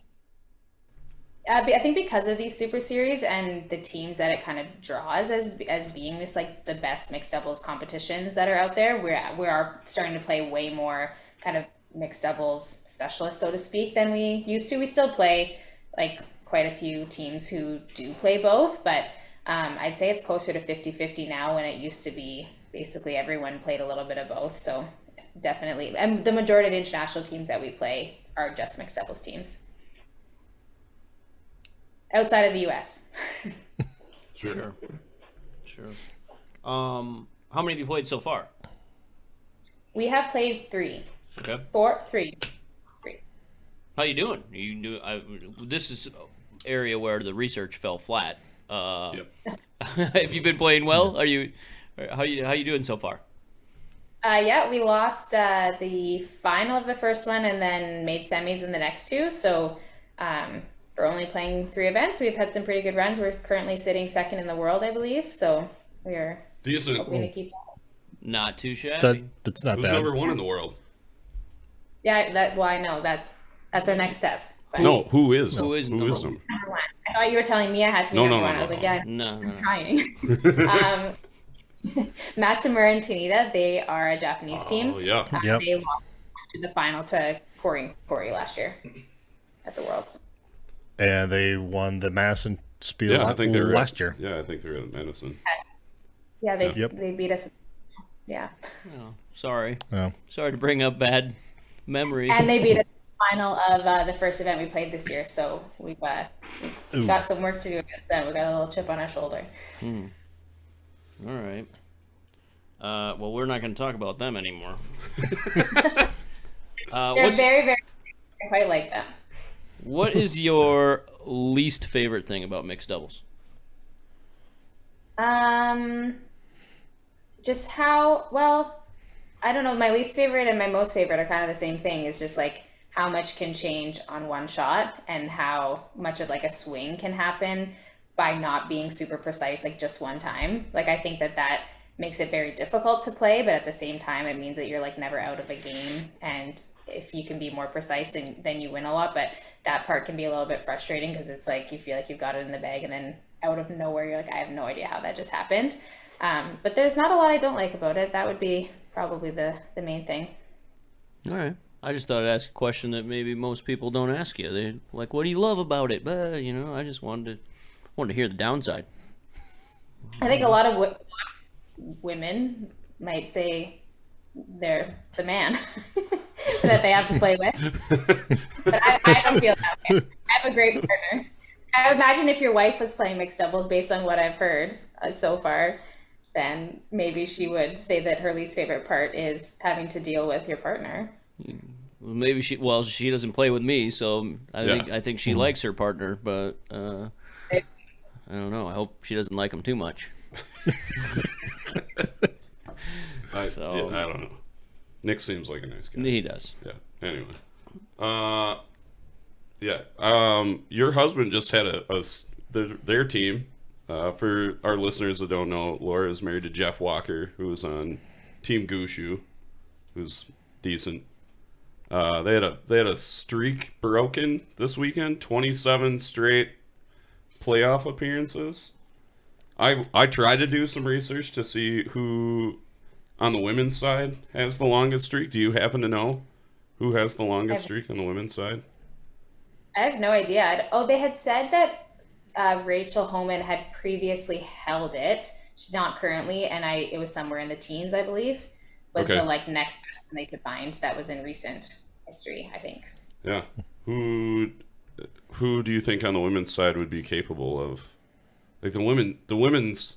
I think because of these super series and the teams that it kind of draws as being this like the best mixed doubles competitions that are out there, we are starting to play way more kind of mixed doubles specialists, so to speak, than we used to. We still play like quite a few teams who do play both, but I'd say it's closer to 50-50 now, when it used to be basically everyone played a little bit of both. So definitely, and the majority of the international teams that we play are just mixed doubles teams. Outside of the US. Sure. How many have you played so far? We have played 3. Okay. 3. How you doing? This is an area where the research fell flat. Yep. Have you been playing well? How you doing so far? Yeah, we lost the final of the first one and then made semis in the next 2. So for only playing 3 events, we've had some pretty good runs. We're currently sitting second in the world, I believe. So we're Decent. hoping to keep that. Not too shabby. That's not Who's bad. number 1 in the world? Yeah, I know that's our next step. But No, who is? Who is number number 1? number 1. I thought you were telling me I had to be No, number no, 1. no, I was no, like, yeah, No. I'm trying. Matsumura and Tanita, they are a Japanese team. Oh, yeah. Yep. They lost to the final to Corey last year at the Worlds. And they won the Madison Spiel Yeah, I think they're last year. Yeah, I think they're in Madison. Yeah, Yep. they beat us. Yeah, Oh, sorry. Oh. Sorry to bring up bad memories. and they beat us in the final of the first event we played this year. So we've got some work to do against them. We got a little chip on our shoulder. All right. Well, we're not going to talk about them anymore. They're What's very, very. I quite like them. What is your least favorite thing about mixed doubles? Just how well, I don't know. My least favorite and my most favorite are kind of the same thing. Is just like how much can change on one shot and how much of like a swing can happen by not being super precise, like just one time. Like I think that makes it very difficult to play, but at the same time, it means that you're like never out of a game. And if you can be more precise, then you win a lot. But that part can be a little bit frustrating because it's like you feel like you've got it in the bag, and then out of nowhere, you're like, I have no idea how that just happened. But there's not a lot I don't like about it. That would be probably the main thing. All right. I just thought I'd ask a question that maybe most people don't ask you. They like, what do you love about it? I just wanted to hear the downside. I think a lot of women might say they're the man that they have to play with. But I don't feel that way. I have a great partner. I imagine if your wife was playing mixed doubles, based on what I've heard so far, then maybe she would say that her least favorite part is having to deal with your partner. Maybe she doesn't play with me, so I think she likes her partner, but I don't know. I hope she doesn't like him too much. I don't know. Nick seems like a nice guy. He does. Yeah. Anyway. Your husband just had their team. For our listeners that don't know, Laura is married to Jeff Walker, who was on Team Gushu, who's decent. They had a streak broken this weekend, 27 straight playoff appearances. I tried to do some research to see who on the women's side has the longest streak. Do you happen to know who has the longest streak on the women's side? I have no idea. They had said that Rachel Homan had previously held it. She's not currently, and it was somewhere in the teens, I believe. was Okay. the like next best one they could find that was in recent history, I think. Yeah. Who do you think on the women's side would be capable of, like, the women's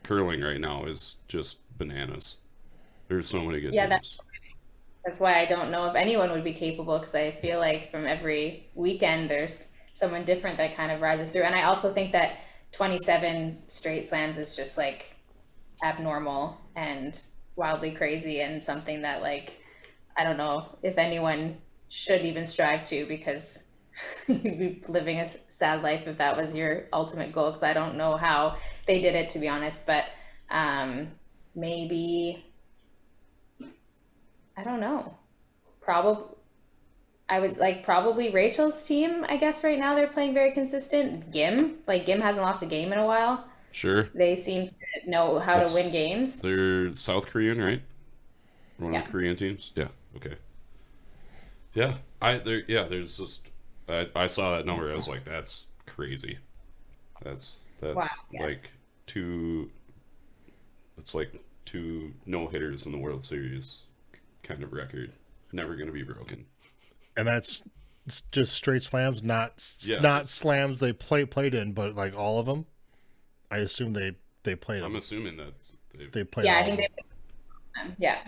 curling right now is just bananas. There's so many good Yeah, teams. that's why I don't know if anyone would be capable, because I feel like from every weekend there's someone different that kind of rises through. And I also think that 27 straight slams is just like abnormal and wildly crazy, and something that, like, I don't know if anyone should even strive to, because you'd be living a sad life if that was your ultimate goal, because I don't know how they did it, to be honest. But maybe, I don't know. Probably, I would like probably Rachel's team. I guess right now they're playing very consistent. Gim hasn't lost a game in a while. Sure. They seem to know how That's- to win games. They're South Korean, right? One of Yeah. the Korean teams. Yeah. Okay. Yeah. There's just I saw that number. I was like, that's crazy. That's Wow, yes. like two. It's like two no hitters in the World Series kind of record. Never going to be broken. And that's just straight slams, not Yeah. not slams they played in, but like all of them. I assume they played I'm them. assuming that They played. Yeah, all I think of they. them. Yeah.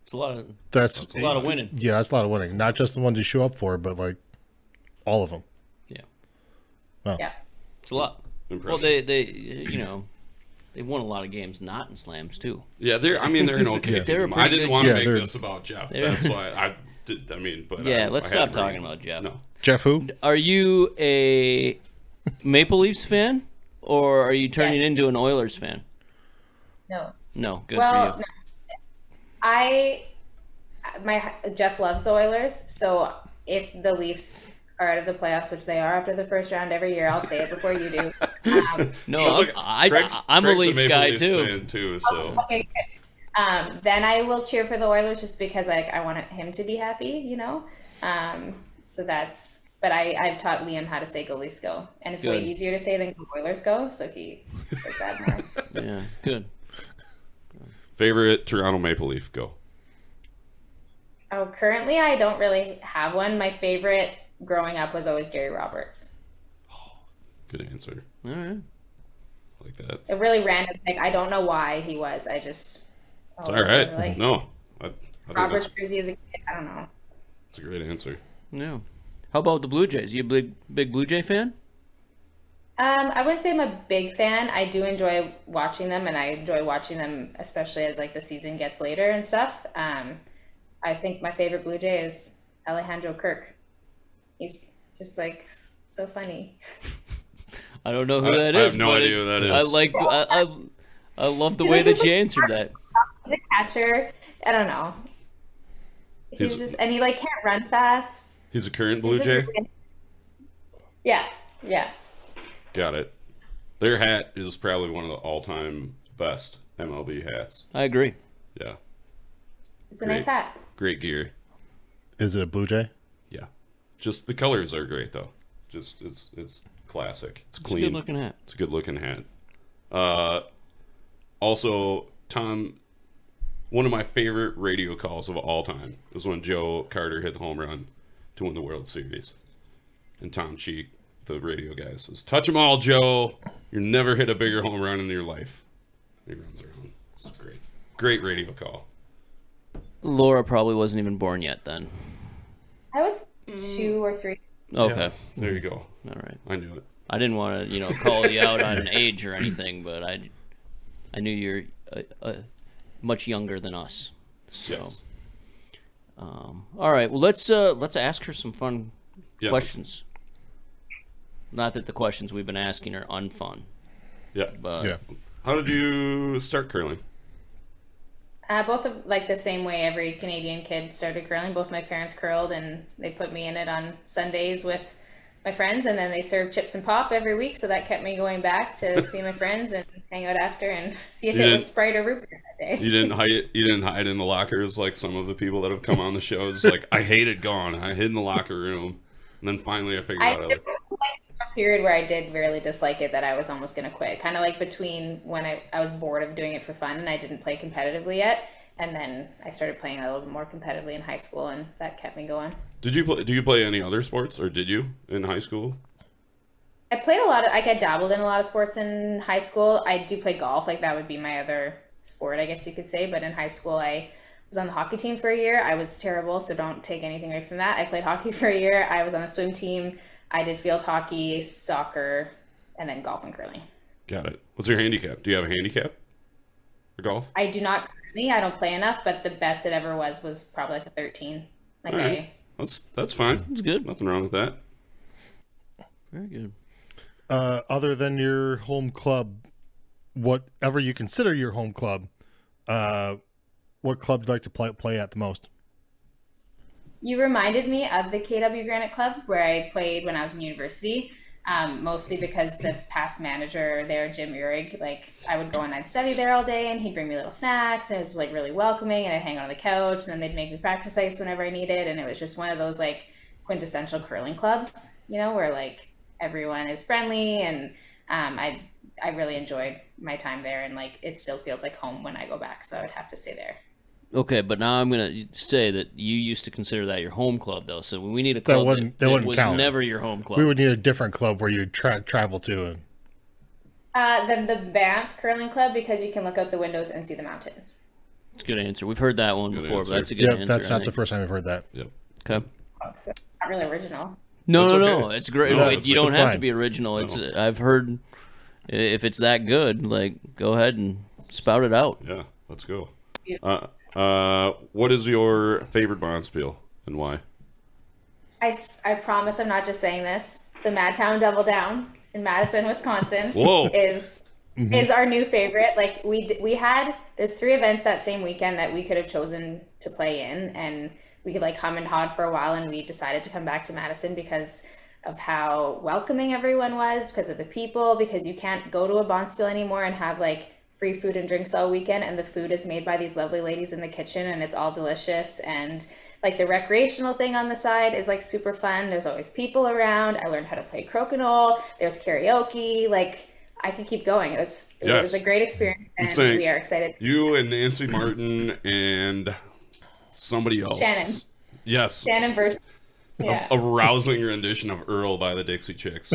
It's a lot of That's a lot of winning. Yeah, that's a lot of winning. Not just the ones you show up for, but like all of them. Yeah, Yeah. it's a lot. impressive. Well, they won a lot of games not in slams too. Yeah, they're an okay Yeah. team. They're a I pretty didn't good want to team. make Yeah, they're- this about Jeff. they're- That's why I did. I mean, but Yeah, I, let's I had stop to bring talking it. about Jeff. No, Jeff who? Are you a Maple Leafs fan, or are you turning Yeah. into an Oilers fan? No. No, good Well, for you. my Jeff loves the Oilers, so if the Leafs are out of the playoffs, which they are after the first round every year, I'll say it before you do. No, I'm a Leaf Maple guy Leafs too. fan too. So Okay, good. Then I will cheer for the Oilers, just because I want him to be happy, you know. So that's. But I've taught Liam how to say "Go Leafs Go," and it's way Good. easier to say than "Go Oilers Go." So he says that more. Yeah, good. favorite Toronto Maple Leaf, go. Oh, currently I don't really have one. My favorite growing up was always Gary Roberts. Good answer. All right. Like that. A really random pick. I don't know why he was. I just. It's all right. No, I think Roberts that's, jersey as a kid. I don't know. that's a great answer. Yeah. How about the Blue Jays? You a big Blue Jay fan? I wouldn't say I'm a big fan. I do enjoy watching them, and I enjoy watching them, especially as like the season gets later and stuff. I think my favorite Blue Jay is Alejandro Kirk. He's just like so funny. I don't know who I that have is. no but idea who that I is. like. I love the He's way like that this, you like, answered that. He's a catcher. I don't know. He's He's- just, and he like can't run fast. He's a current Blue He's just Jay. really- Yeah, yeah. Got it. Their hat is probably one of the all-time best MLB hats. I agree. Yeah, It's a Great. nice hat. great gear. Is it a Blue Jay? Yeah, just the colors are great though. Just it's classic. It's It's a clean. good looking hat. It's a good looking hat. Also, Tom, one of my favorite radio calls of all time was when Joe Carter hit the home run to win the World Series. And Tom Cheek, the radio guy, says, "Touch 'em all, Joe. You never hit a bigger home run in your life." He runs around. It's great. Great radio call. Laura probably wasn't even born yet then. I was 2 or 3. Okay. Yeah, there you go. All right. I knew it. I didn't want to, call you out on an age or anything, but I knew you're much younger than us. So, Yes. all right. Well, let's ask her some fun Yeah. questions. Not that the questions we've been asking are unfun, Yeah. but Yeah. How did you start curling? Both of like the same way every Canadian kid started curling. Both my parents curled, and they put me in it on Sundays with my friends, and then they served chips and pop every week, so that kept me going back to see my friends and hang out after and see if You it was didn't- Sprite or root beer that day. You didn't hide in the lockers like some of the people that have come on the shows. Like, I hated going. I hid in the locker room, and then finally I figured out. It was like a period where I did really dislike it, that I was almost going to quit. Kind of like between when I was bored of doing it for fun and I didn't play competitively yet. And then I started playing a little bit more competitively in high school, and that kept me going. Did you play? Do you play any other sports, or did you in high school? I played a lot of, like I dabbled in a lot of sports in high school. I do play golf, like that would be my other sport, I guess you could say. But in high school, I was on the hockey team for a year. I was terrible, so don't take anything away from that. I played hockey for a year. I was on the swim team. I did field hockey, soccer, and then golf and curling. Got it. What's your handicap? Do you have a handicap for golf? I do not currently. I don't play enough, but the best it ever was probably like a 13. Like All right. That's fine. That's good. Nothing wrong with that. Very good. Other than your home club, whatever you consider your home club, what club do you like to play at the most? You reminded me of the KW Granite Club where I played when I was in university, mostly because the past manager there, Jim Urig, like I would go and I'd study there all day and he'd bring me little snacks and it was like really welcoming and I'd hang out on the couch and then they'd make me practice ice whenever I needed. And it was just one of those like quintessential curling clubs, you know, where like everyone is friendly and I really enjoyed my time there and like it still feels like home when I go back. So I would have to stay there. Okay, but now I'm gonna say that you used to consider that your home club, though. So we need a club that wouldn't was count. never your home club. We would need a different club where you travel to. Then the Banff Curling Club because you can look out the windows and see the mountains. It's a good answer. We've heard that one Good before, answer. but that's a good Yeah, answer. that's I not the think. first time I've heard that. Yep. Okay. Oh, so not really original. No, That's no, okay. It's great. No, Wait, you don't it's have to fine. be original. It's I've heard if it's that good, like go ahead and spout it out. Yeah. Let's go. What is your favorite Bonspiel and why? I promise I'm not just saying this. The Madtown Double Down in Madison, Wisconsin Whoa. is our new favorite. Like we had there's 3 events that same weekend that we could have chosen to play in and we could like hum and hawed for a while and we decided to come back to Madison because of how welcoming everyone was, because of the people, because you can't go to a Bonspiel anymore and have like free food and drinks all weekend and the food is made by these lovely ladies in the kitchen and it's all delicious and like the recreational thing on the side is like super fun. There's always people around. I learned how to play crokinole. There's karaoke. Like I could keep going. It was a great experience and saying we are excited. You and Nancy Martin and somebody else. Shannon. Yes. Shannon versus yeah. A rousing rendition of Earl by the Dixie Chicks.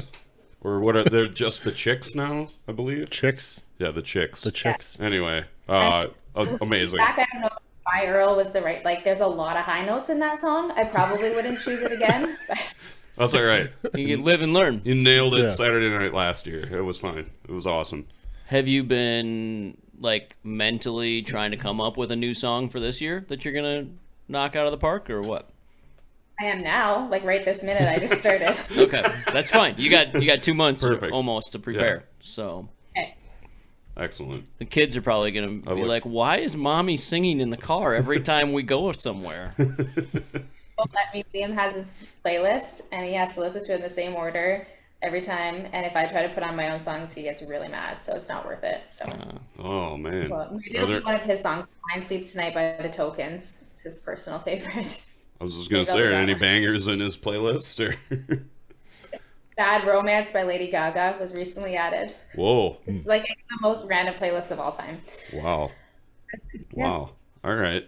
Or what are they're just the Chicks now, I believe? Chicks. Yeah, the Chicks. The Chicks. Anyway, amazing. Back, I don't know if My Earl was the right, like there's a lot of high notes in that song. I probably wouldn't choose it again. But That's all right. You can live and learn. You nailed it Yeah. Saturday night last year. It was fine. It was awesome. Have you been like mentally trying to come up with a new song for this year that you're gonna knock out of the park, or what? I am now, like right this minute, I just started. Okay, that's fine. You got 2 months Perfect. almost to prepare. Yeah. So Okay. Excellent. the kids are probably gonna be look- like, "Why is mommy singing in the car every time we go somewhere?" Well, let me. Liam has his playlist, and he has to listen to it in the same order every time. And if I try to put on my own songs, he gets really mad. So it's not worth it. So, Oh man. well, maybe Are it'll be there- one of his songs. "Mine Sleeps Tonight" by the Tokens. It's his personal favorite. I was just gonna Maybe say, I'll are do any that one. bangers in his playlist? Or "Bad Romance" by Lady Gaga was recently added. Whoa! It's like the most random playlist of all time. Wow! Wow! All right.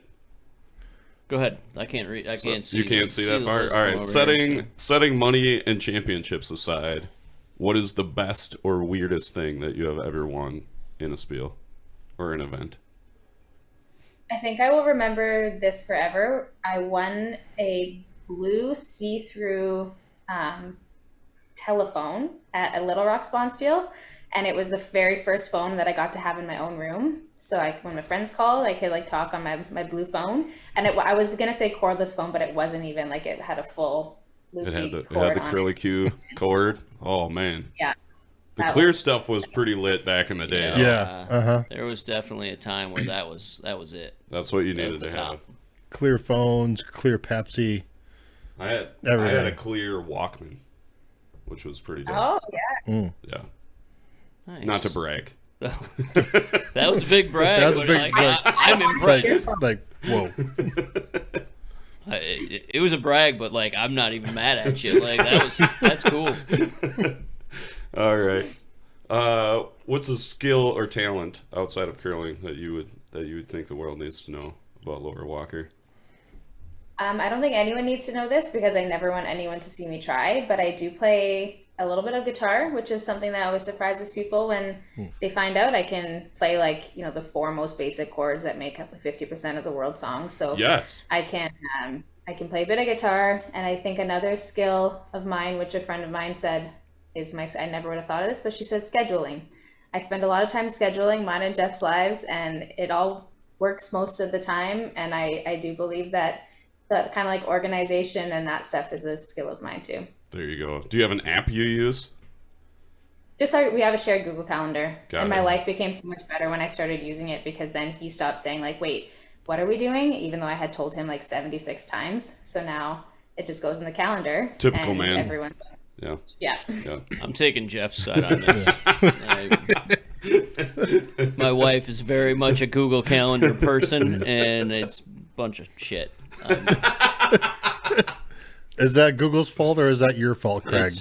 Go ahead. I can't read. I can't see. You can't see that the far. list All from right. over here, so- Setting money and championships aside, what is the best or weirdest thing that you have ever won in a spiel or an event? I think I will remember this forever. I won a blue see-through telephone at a Little Rock Bonspiel, and it was the very first phone that I got to have in my own room. So when my friends called, I could like talk on my blue phone. And I was gonna say cordless phone, but it wasn't even like it had a full It loopy had the cord on curly Q cord. Oh man, Yeah, the that clear was- stuff was pretty lit back in the day. Yeah. though. Yeah. Uh-huh. There was definitely a time where that was it. That's what you That was needed the to have. top. Clear phones, clear Pepsi. I had Everything. a clear Walkman, which was pretty dope. Oh yeah. Yeah, Nice. not to brag. That was a big brag. That was a but, big like, brag. I'm impressed. Like, whoa. It was a brag, but like I'm not even mad at you. Like that's cool. All right. What's a skill or talent outside of curling that you would think the world needs to know about Lower Walker? I don't think anyone needs to know this because I never want anyone to see me try, but I do play a little bit of guitar, which is something that always surprises people when they find out I can play like, the four most basic chords that make up 50% of the world songs. So Yes. I can play a bit of guitar, and I think another skill of mine, which a friend of mine said I never would have thought of this, but she said scheduling. I spend a lot of time scheduling mine and Jeff's lives, and it all works most of the time. And I do believe that the kind of like organization and that stuff is a skill of mine too. There you go. Do you have an app you use? We have a shared Google Calendar, Got and it. my life became so much better when I started using it, because then he stopped saying like, wait, what are we doing? Even though I had told him like 76 times. So now it just goes in the calendar. Typical and man. Everyone. Yeah. Yeah. Yeah. I'm taking Jeff's side on this. My wife is very much a Google Calendar person, and it's a bunch of shit. Is that Google's fault or is that your fault, Craig?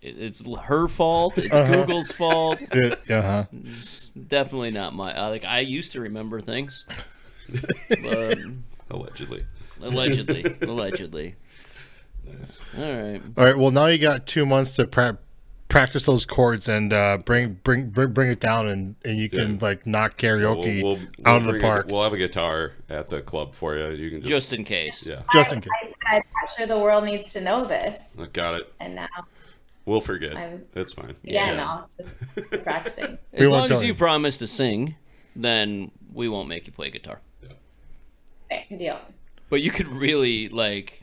It's her fault. It's Google's fault. It's definitely not my. I used to remember things, but Allegedly. allegedly. Nice. All right. All right. Well, now you got 2 months to practice those chords and bring it down, and you can like knock karaoke We'll out of the park. We'll have a guitar at the club for you. You can Just in case. Yeah. Just in case. I'm not sure the world needs to know this. Got it. And now, We'll forget. I'm- It's fine. yeah, no, it's just practicing. As won't long tell as you. you promise to sing, then we won't make you play guitar. Okay, deal. But you could really like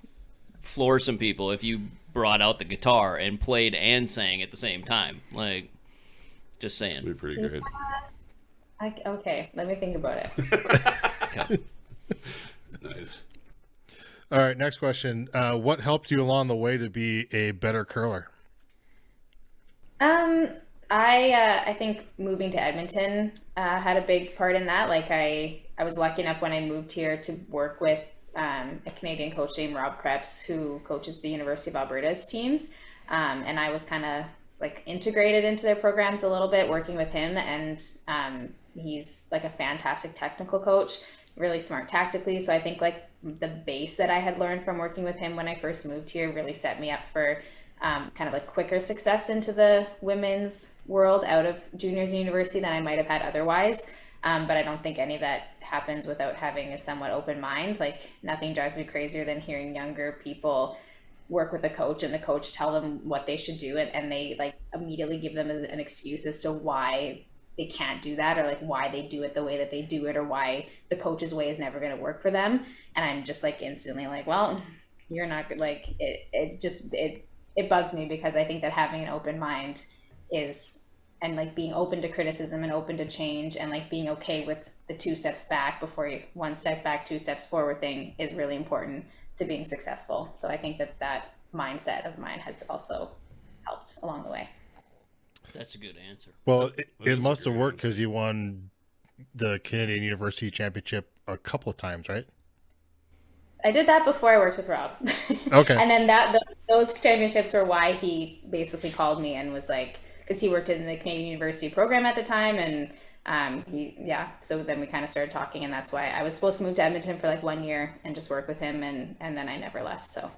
floor some people if you brought out the guitar and played and sang at the same time. Like, just It'd be saying. pretty great. Okay, let me think about it. Okay. Nice. All right. Next question. What helped you along the way to be a better curler? I think moving to Edmonton had a big part in that. Like I was lucky enough when I moved here to work with a Canadian coach named Rob Krebs, who coaches the University of Alberta's teams. And I was kind of like integrated into their programs a little bit, working with him. And he's like a fantastic technical coach, really smart tactically. So I think like the base that I had learned from working with him when I first moved here really set me up for kind of like quicker success into the women's world out of juniors and university than I might have had otherwise. But I don't think any of that happens without having a somewhat open mind. Like nothing drives me crazier than hearing younger people work with a coach and the coach tell them what they should do, and they like immediately give them an excuse as to why they can't do that, or like why they do it the way that they do it, or why the coach's way is never going to work for them. And I'm just like instantly like, well, you're not good. Like it bugs me, because I think that having an open mind and like being open to criticism and open to change, and like being okay with the 2 steps back before you 1 step back, 2 steps forward thing is really important to being successful. So I think that mindset of mine has also helped along the way. That's a good answer. Well, it is a must have great worked because you won the Canadian University Championship a couple of times, right? I did that before I worked with Rob. Okay. And then those championships were why he basically called me and was like, because he worked in the Canadian University program at the time, and so then we kind of started talking, and that's why I was supposed to move to Edmonton for like 1 year and just work with him, and then I never left. So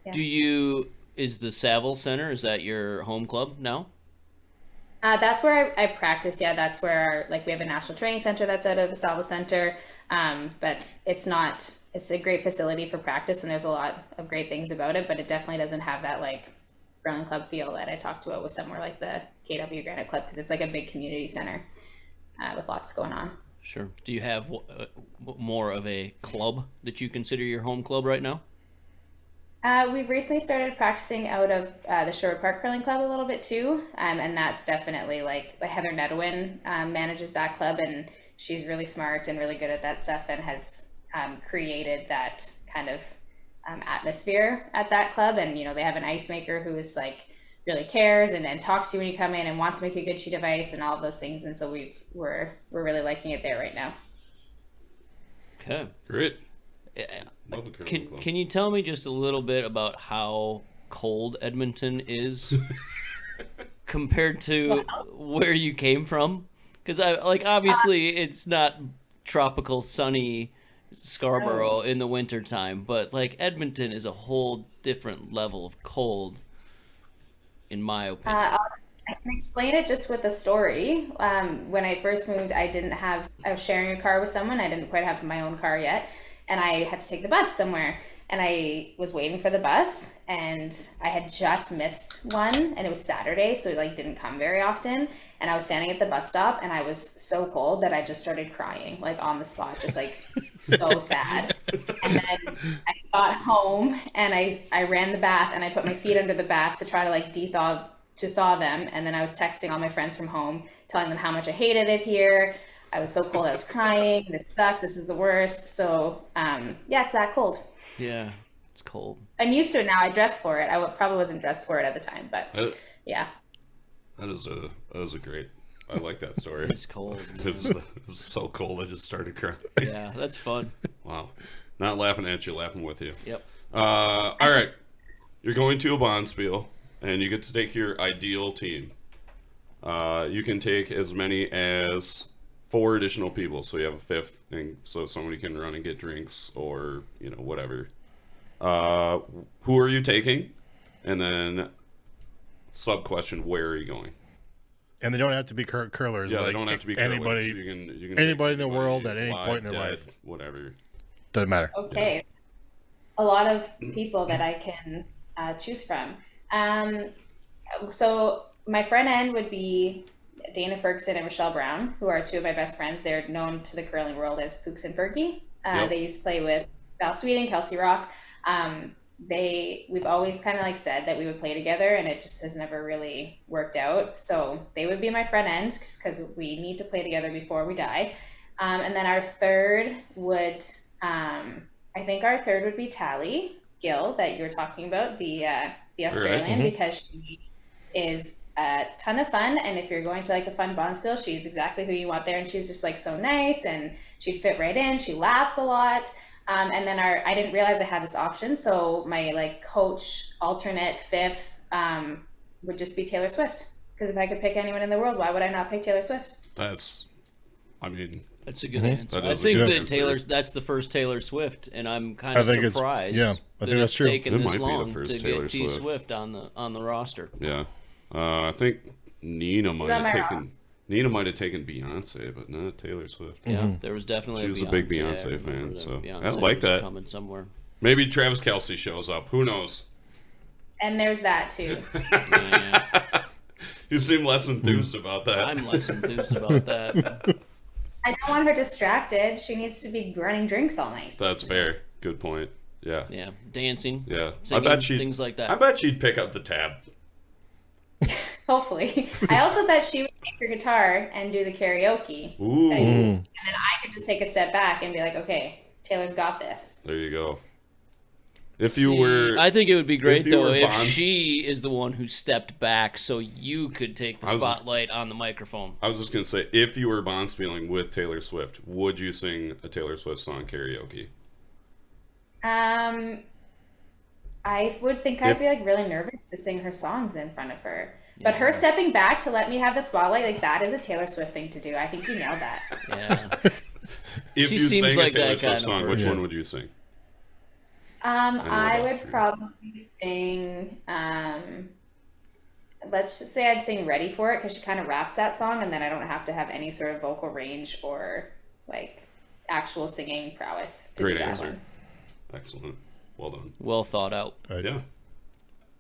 yeah. Is the Saville Center, is that your home club now? That's where I practice. Yeah, that's where we have a national training center that's out of the Salva Center. But it's a great facility for practice, and there's a lot of great things about it, but it definitely doesn't have that like curling club feel that I talked about with somewhere like the KW Granite Club, because it's like a big community center with lots going on. Sure. Do you have more of a club that you consider your home club right now? We've recently started practicing out of the Sherwood Park Curling Club a little bit too, and that's definitely like Heather Nedwin manages that club, and she's really smart and really good at that stuff, and has created that kind of atmosphere at that club. And they have an ice maker who's like really cares and talks to you when you come in and wants to make a good sheet of ice and all of those things, and so we're really liking it there right now. Okay. Great. Uh, Can you tell me just a little bit about how cold Edmonton is compared to where you came from? Because obviously it's not tropical sunny Scarborough in the wintertime, but like Edmonton is a whole different level of cold, in my opinion. I can explain it just with a story. When I first moved, I was sharing a car with someone. I didn't quite have my own car yet. And I had to take the bus somewhere. And I was waiting for the bus and I had just missed one and it was Saturday. So it like didn't come very often. And I was standing at the bus stop and I was so cold that I just started crying like on the spot, just like so sad. And then I got home and I ran the bath and I put my feet under the bath to try to like thaw them. And then I was texting all my friends from home, telling them how much I hated it here. I was so cold, I was crying. This sucks. This is the worst. So, yeah, it's that cold. Yeah, it's cold. I'm used to it now. I dress for it. Probably wasn't dressed for it at the time, but yeah. That is a great. I like that story. It's cold. It's so cold. I just started crying. Yeah, that's fun. Wow. Not laughing at you, laughing with you. Yep. All right. You're going to a bonspiel, and you get to take your ideal team. You can take as many as 4 additional people, so you have a 5th, and so somebody can run and get drinks or whatever. Who are you taking? And then sub question: where are you going? And they don't have to be curlers. Yeah, like they don't have to be curlers. anybody. You can Anybody take in the world at any live, point in their dead, life. whatever. Doesn't matter. Okay. A lot of people that I can choose from. So my front end would be Dana Ferguson and Rochelle Brown, who are 2 of my best friends. They're known to the curling world as Pooks and Fergie. Yep. They used to play with Val Sweeting, Kelsey Rock. We've always kind of like said that we would play together, and it just has never really worked out. So they would be my front end because we need to play together before we die. And then our third would, I think our third would be Tally Gill that you were talking about, the Australian, because she is a ton of fun. And if you're going to like a fun bonspiel, she's exactly who you want there. And she's just like so nice and she'd fit right in. She laughs a lot. And then I didn't realize I had this option. So my like coach alternate 5th would just be Taylor Swift. Because if I could pick anyone in the world, why would I not pick Taylor Swift? That's a good answer. I think that that's the first Taylor Swift, and I'm kind of surprised. I think that's true. Taken It this might be the long first to Taylor get T Swift. Swift on the roster. Yeah. I think Nina might on have my taken Beyonce, but not Taylor Swift. Yeah, there was definitely. She was a big Beyonce fan, so Beyonce I like was that. Coming somewhere. Maybe Travis Kelce shows up. Who knows? And there's that too. Yeah. You seem less enthused about that. I'm less enthused about that. I don't want her distracted. She needs to be running drinks all night. That's fair. Good point. Yeah. Yeah, dancing. Yeah. Singing, things like that. I bet she'd pick up the tab. Hopefully. I also bet she would take her guitar and do the karaoke. Ooh. Right? And then I could just take a step back and be like, okay, Taylor's got this. There you go. I think it would be great though if Bond- she is the one who stepped back, so you could take the spotlight on the microphone. I was just gonna say, if you were bonspieling with Taylor Swift, would you sing a Taylor Swift song karaoke? I would think I'd be like really nervous to sing her songs in front of her. But her stepping back to let me have the spotlight, like that is a Taylor Swift thing to do. I think you nailed that. Yeah. If She you seems sang like a Taylor that Swift kind of song, which person. one would you sing? I about would 3. probably sing, let's just say I'd sing Ready For It because she kind of raps that song and then I don't have to have any sort of vocal range or like actual singing prowess to Great do that answer. one. Excellent. Well done. Well thought out. Yeah.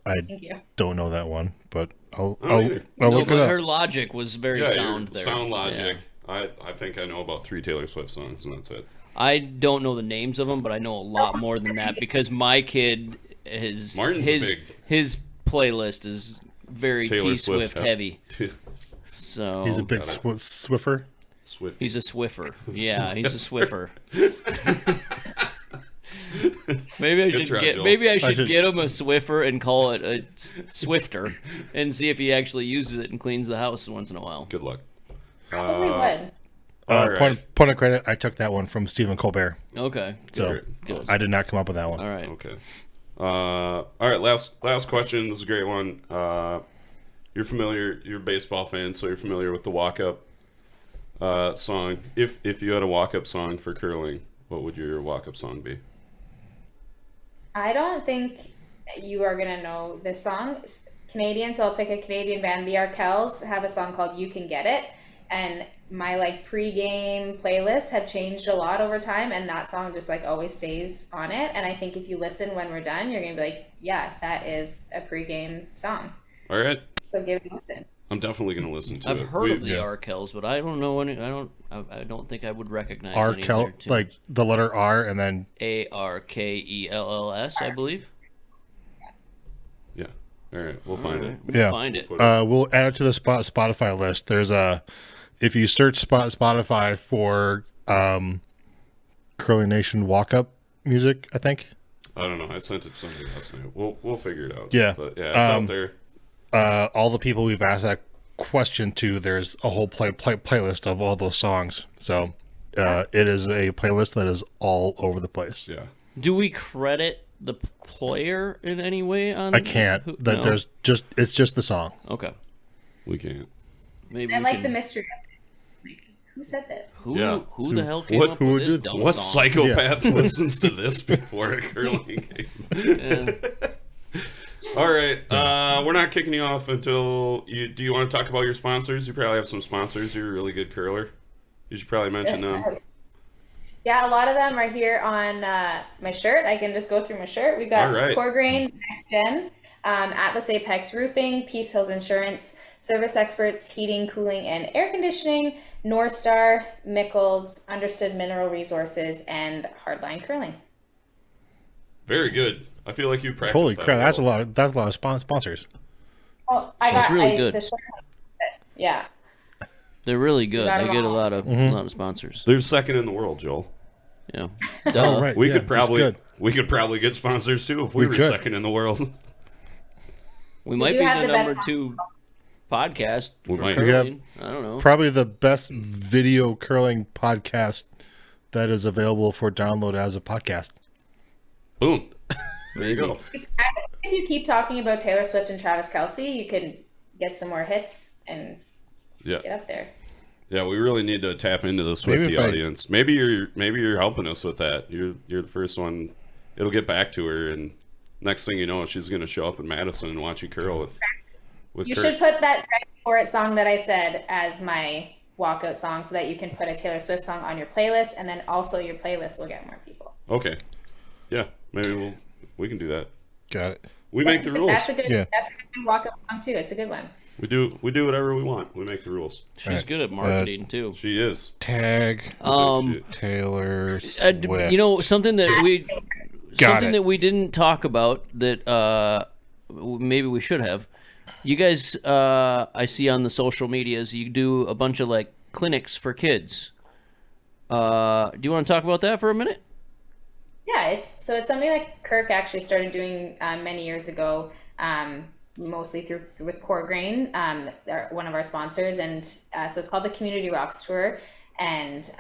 I Thank you. don't know that one, but I'll either. look it but up. her logic was very Yeah, sound your there. sound logic. Yeah. I think I know about 3 Taylor Swift songs, and that's it. I don't know the names of them, but I know a lot more than that because my kid Martin's his playlist is very Taylor T Swift heavy. Swift. So He's a big Swiffer. Swift. He's a Swiffer. Yeah, he's a Swiffer. Maybe I Good should try, get Joel. maybe I should get him a Swiffer and call it a Swifter and see if he actually uses it and cleans the house once in a while. Good luck. Probably would. All right. Point of credit, I took that one from Stephen Colbert. Okay. So Good. I did not come up with that one. All right. Okay. All right. Last question. This is a great one. You're a baseball fan, so you're familiar with the walk-up. song. If you had a walk-up song for curling, what would your walk-up song be? I don't think you are gonna know this song. It's Canadian, so I'll pick a Canadian band. The Arkells have a song called "You Can Get It," and my like pre-game playlists have changed a lot over time, and that song just like always stays on it. And I think if you listen when we're done, you're gonna be like, "Yeah, that is a pre-game song." All right, So give it a listen. I'm definitely gonna listen to I've it. heard of the yeah. Arkells, but I don't know any. I don't think I would recognize any of their Arkel, tunes. like the letter R and then Arkells, I believe. Yeah. All right, we'll find it. We'll Yeah. find it. we'll add it to the Spotify list. There's a if you search Spotify for Curling Nation walk up music, I think. I don't know. I sent it to somebody last night. We'll figure it out. Yeah. But yeah, it's out there. All the people we've asked that question to, there's a whole playlist of all those songs. So it is a playlist that is all over the place. Yeah. Do we credit the player in any way on? I can't. No? It's just the song. Okay. We can't. Maybe I we like can- the mystery of it. Like, who said this? Who Yeah. who the hell came What- up who with this did- dumb What song? psychopath listens to this before a curling game? Yeah. All right. We're not kicking you off until you. Do you want to talk about your sponsors? You probably have some sponsors. You're a really good curler. You should probably mention them. Yeah, a lot of them are here on my shirt. I can just go through my shirt. We've got All right. Core Grain, Next Gen, Atlas Apex Roofing, Peace Hills Insurance, Service Experts, Heating, Cooling, and Air Conditioning, North Star, Mickles, Understood Mineral Resources, and Hardline Curling. Very good. I feel like you practiced. Holy that crap! well. That's a lot of sponsors. Oh, I She's got really good. the shirt. Yeah. They're really good. got They them get a all. lot of sponsors. They're second in the world, Joel. Yeah. Oh, Duh. right. We yeah, could that's probably good. get sponsors too if we We were could. second in the world. We might do be have the the best number 2 podcast We for might. curling. I don't know. Probably the best video curling podcast that is available for download as a podcast. Boom. There you Maybe. go. If you keep talking about Taylor Swift and Travis Kelce, you can get some more hits and Yeah. get up there. Yeah, we really need to tap into the Maybe Swiftie if I- audience. Maybe you're helping us with that. You're the first one. It'll get back to her, and next thing you know, she's gonna show up in Madison and watch you curl with You Kurt. should put that Ready For It song that I said as my walkout song so that you can put a Taylor Swift song on your playlist, and then also your playlist will get more people. Okay. Yeah, maybe we can do that. Got it. We make the rules. That's a good Yeah. walkout song too. It's a good one. We do whatever we want. We make the rules. She's good at marketing too. She is. Tag Shit. Taylor Swift. You know, something that we it. didn't talk about that maybe we should have. You guys, I see on the social medias, you do a bunch of like clinics for kids. Do you want to talk about that for a minute? Yeah, it's something that Kirk actually started doing many years ago, mostly with Core Grain, they're one of our sponsors, and so it's called the Community Rocks Tour, and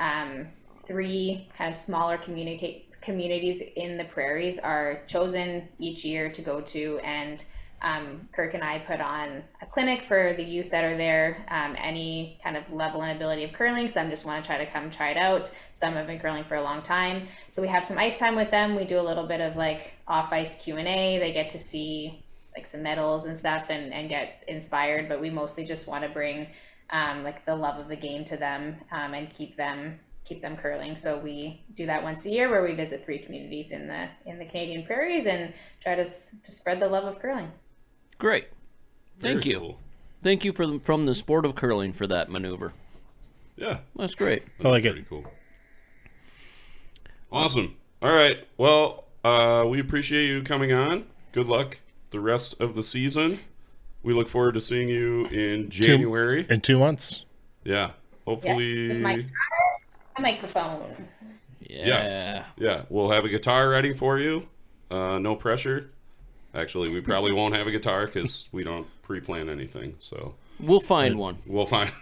3 kind of smaller communities in the prairies are chosen each year to go to, and Kirk and I put on a clinic for the youth that are there, any kind of level and ability of curling. Some just want to try it out. Some have been curling for a long time. So we have some ice time with them. We do a little bit of like off ice Q&A. They get to see like some medals and stuff and get inspired, but we mostly just want to bring like the love of the game to them and keep them curling. So we do that once a year where we visit 3 communities in the Canadian prairies and try to spread the love of curling. Great. Thank Very you. cool. Thank you from the sport of curling for that maneuver. Yeah. That's great. I like it. Pretty cool. Awesome. All right. Well, we appreciate you coming on. Good luck the rest of the season. We look forward to seeing you in January. In 2 months. Yeah. Hopefully. With my microphone. Yeah. Yes. Yeah. We'll have a guitar ready for you. No pressure. Actually, we probably won't have a guitar because we don't pre-plan anything. So We'll find one. we'll find,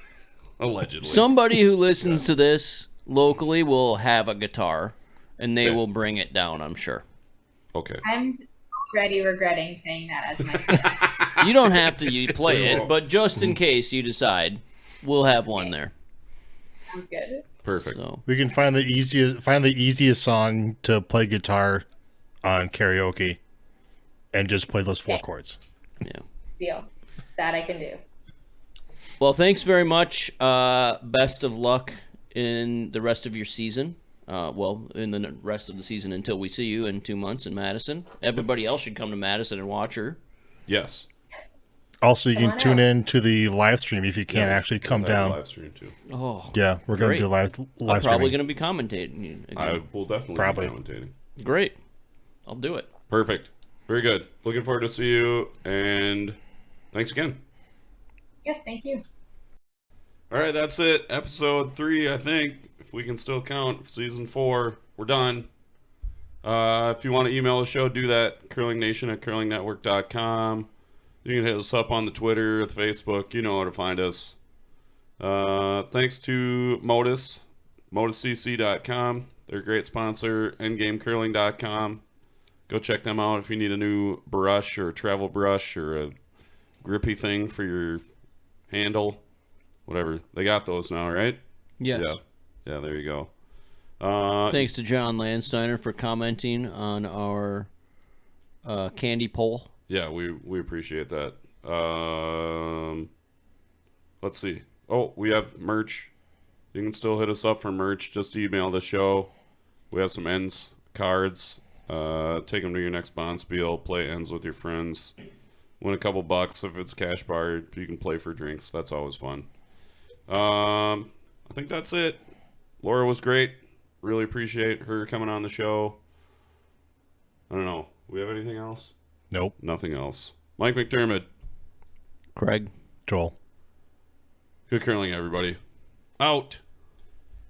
allegedly. Somebody who listens to this locally will have a guitar, and they Okay. will bring it down, I'm sure. Okay. I'm already regretting saying that as my suggestion. You don't have to play it, but just in case you decide, we'll have one there. Sounds good. Perfect. So We can find the easiest song to play guitar on karaoke, and just play those 4 Okay. chords. yeah. Deal. That I can do. Well, thanks very much. Best of luck in the rest of your season. In the rest of the season until we see you in 2 months in Madison. Everybody else should come to Madison and watch her. Yes. Also, you Come can on tune out. in to the live stream if you can't Yeah, actually we'll come have a down. live stream too. Oh, Yeah, we're going to do great. live I'm probably streaming. going to be commentating. Again. I will definitely Probably. be commentating. Great. I'll do it. Perfect. Very good. Looking forward to see you, and thanks again. Yes, thank you. All right, that's it. Episode 3, I think, if we can still count. Season 4, we're done. If you want to email the show, do that. curlingnation@curlingnetwork.com. You can hit us up on the Twitter, the Facebook. You know how to find us. Thanks to Modus, moduscc.com. They're a great sponsor. endgamecurling.com. Go check them out if you need a new brush or a travel brush or a grippy thing for your handle. Whatever. They got those now, right? Yes. Yeah, there you go. Thanks to John Landsteiner for commenting on our candy poll. Yeah, we appreciate that. Let's see. Oh, we have merch. You can still hit us up for merch. Just email the show. We have some ends cards. Take them to your next Bonspiel. Play ends with your friends. Win a couple bucks if it's cash bar. You can play for drinks. That's always fun. I think that's it. Laura was great. Really appreciate her coming on the show. I don't know. We have anything else? Nope. Nothing else. Mike McDermott. Craig. Joel. Good curling, everybody. Out.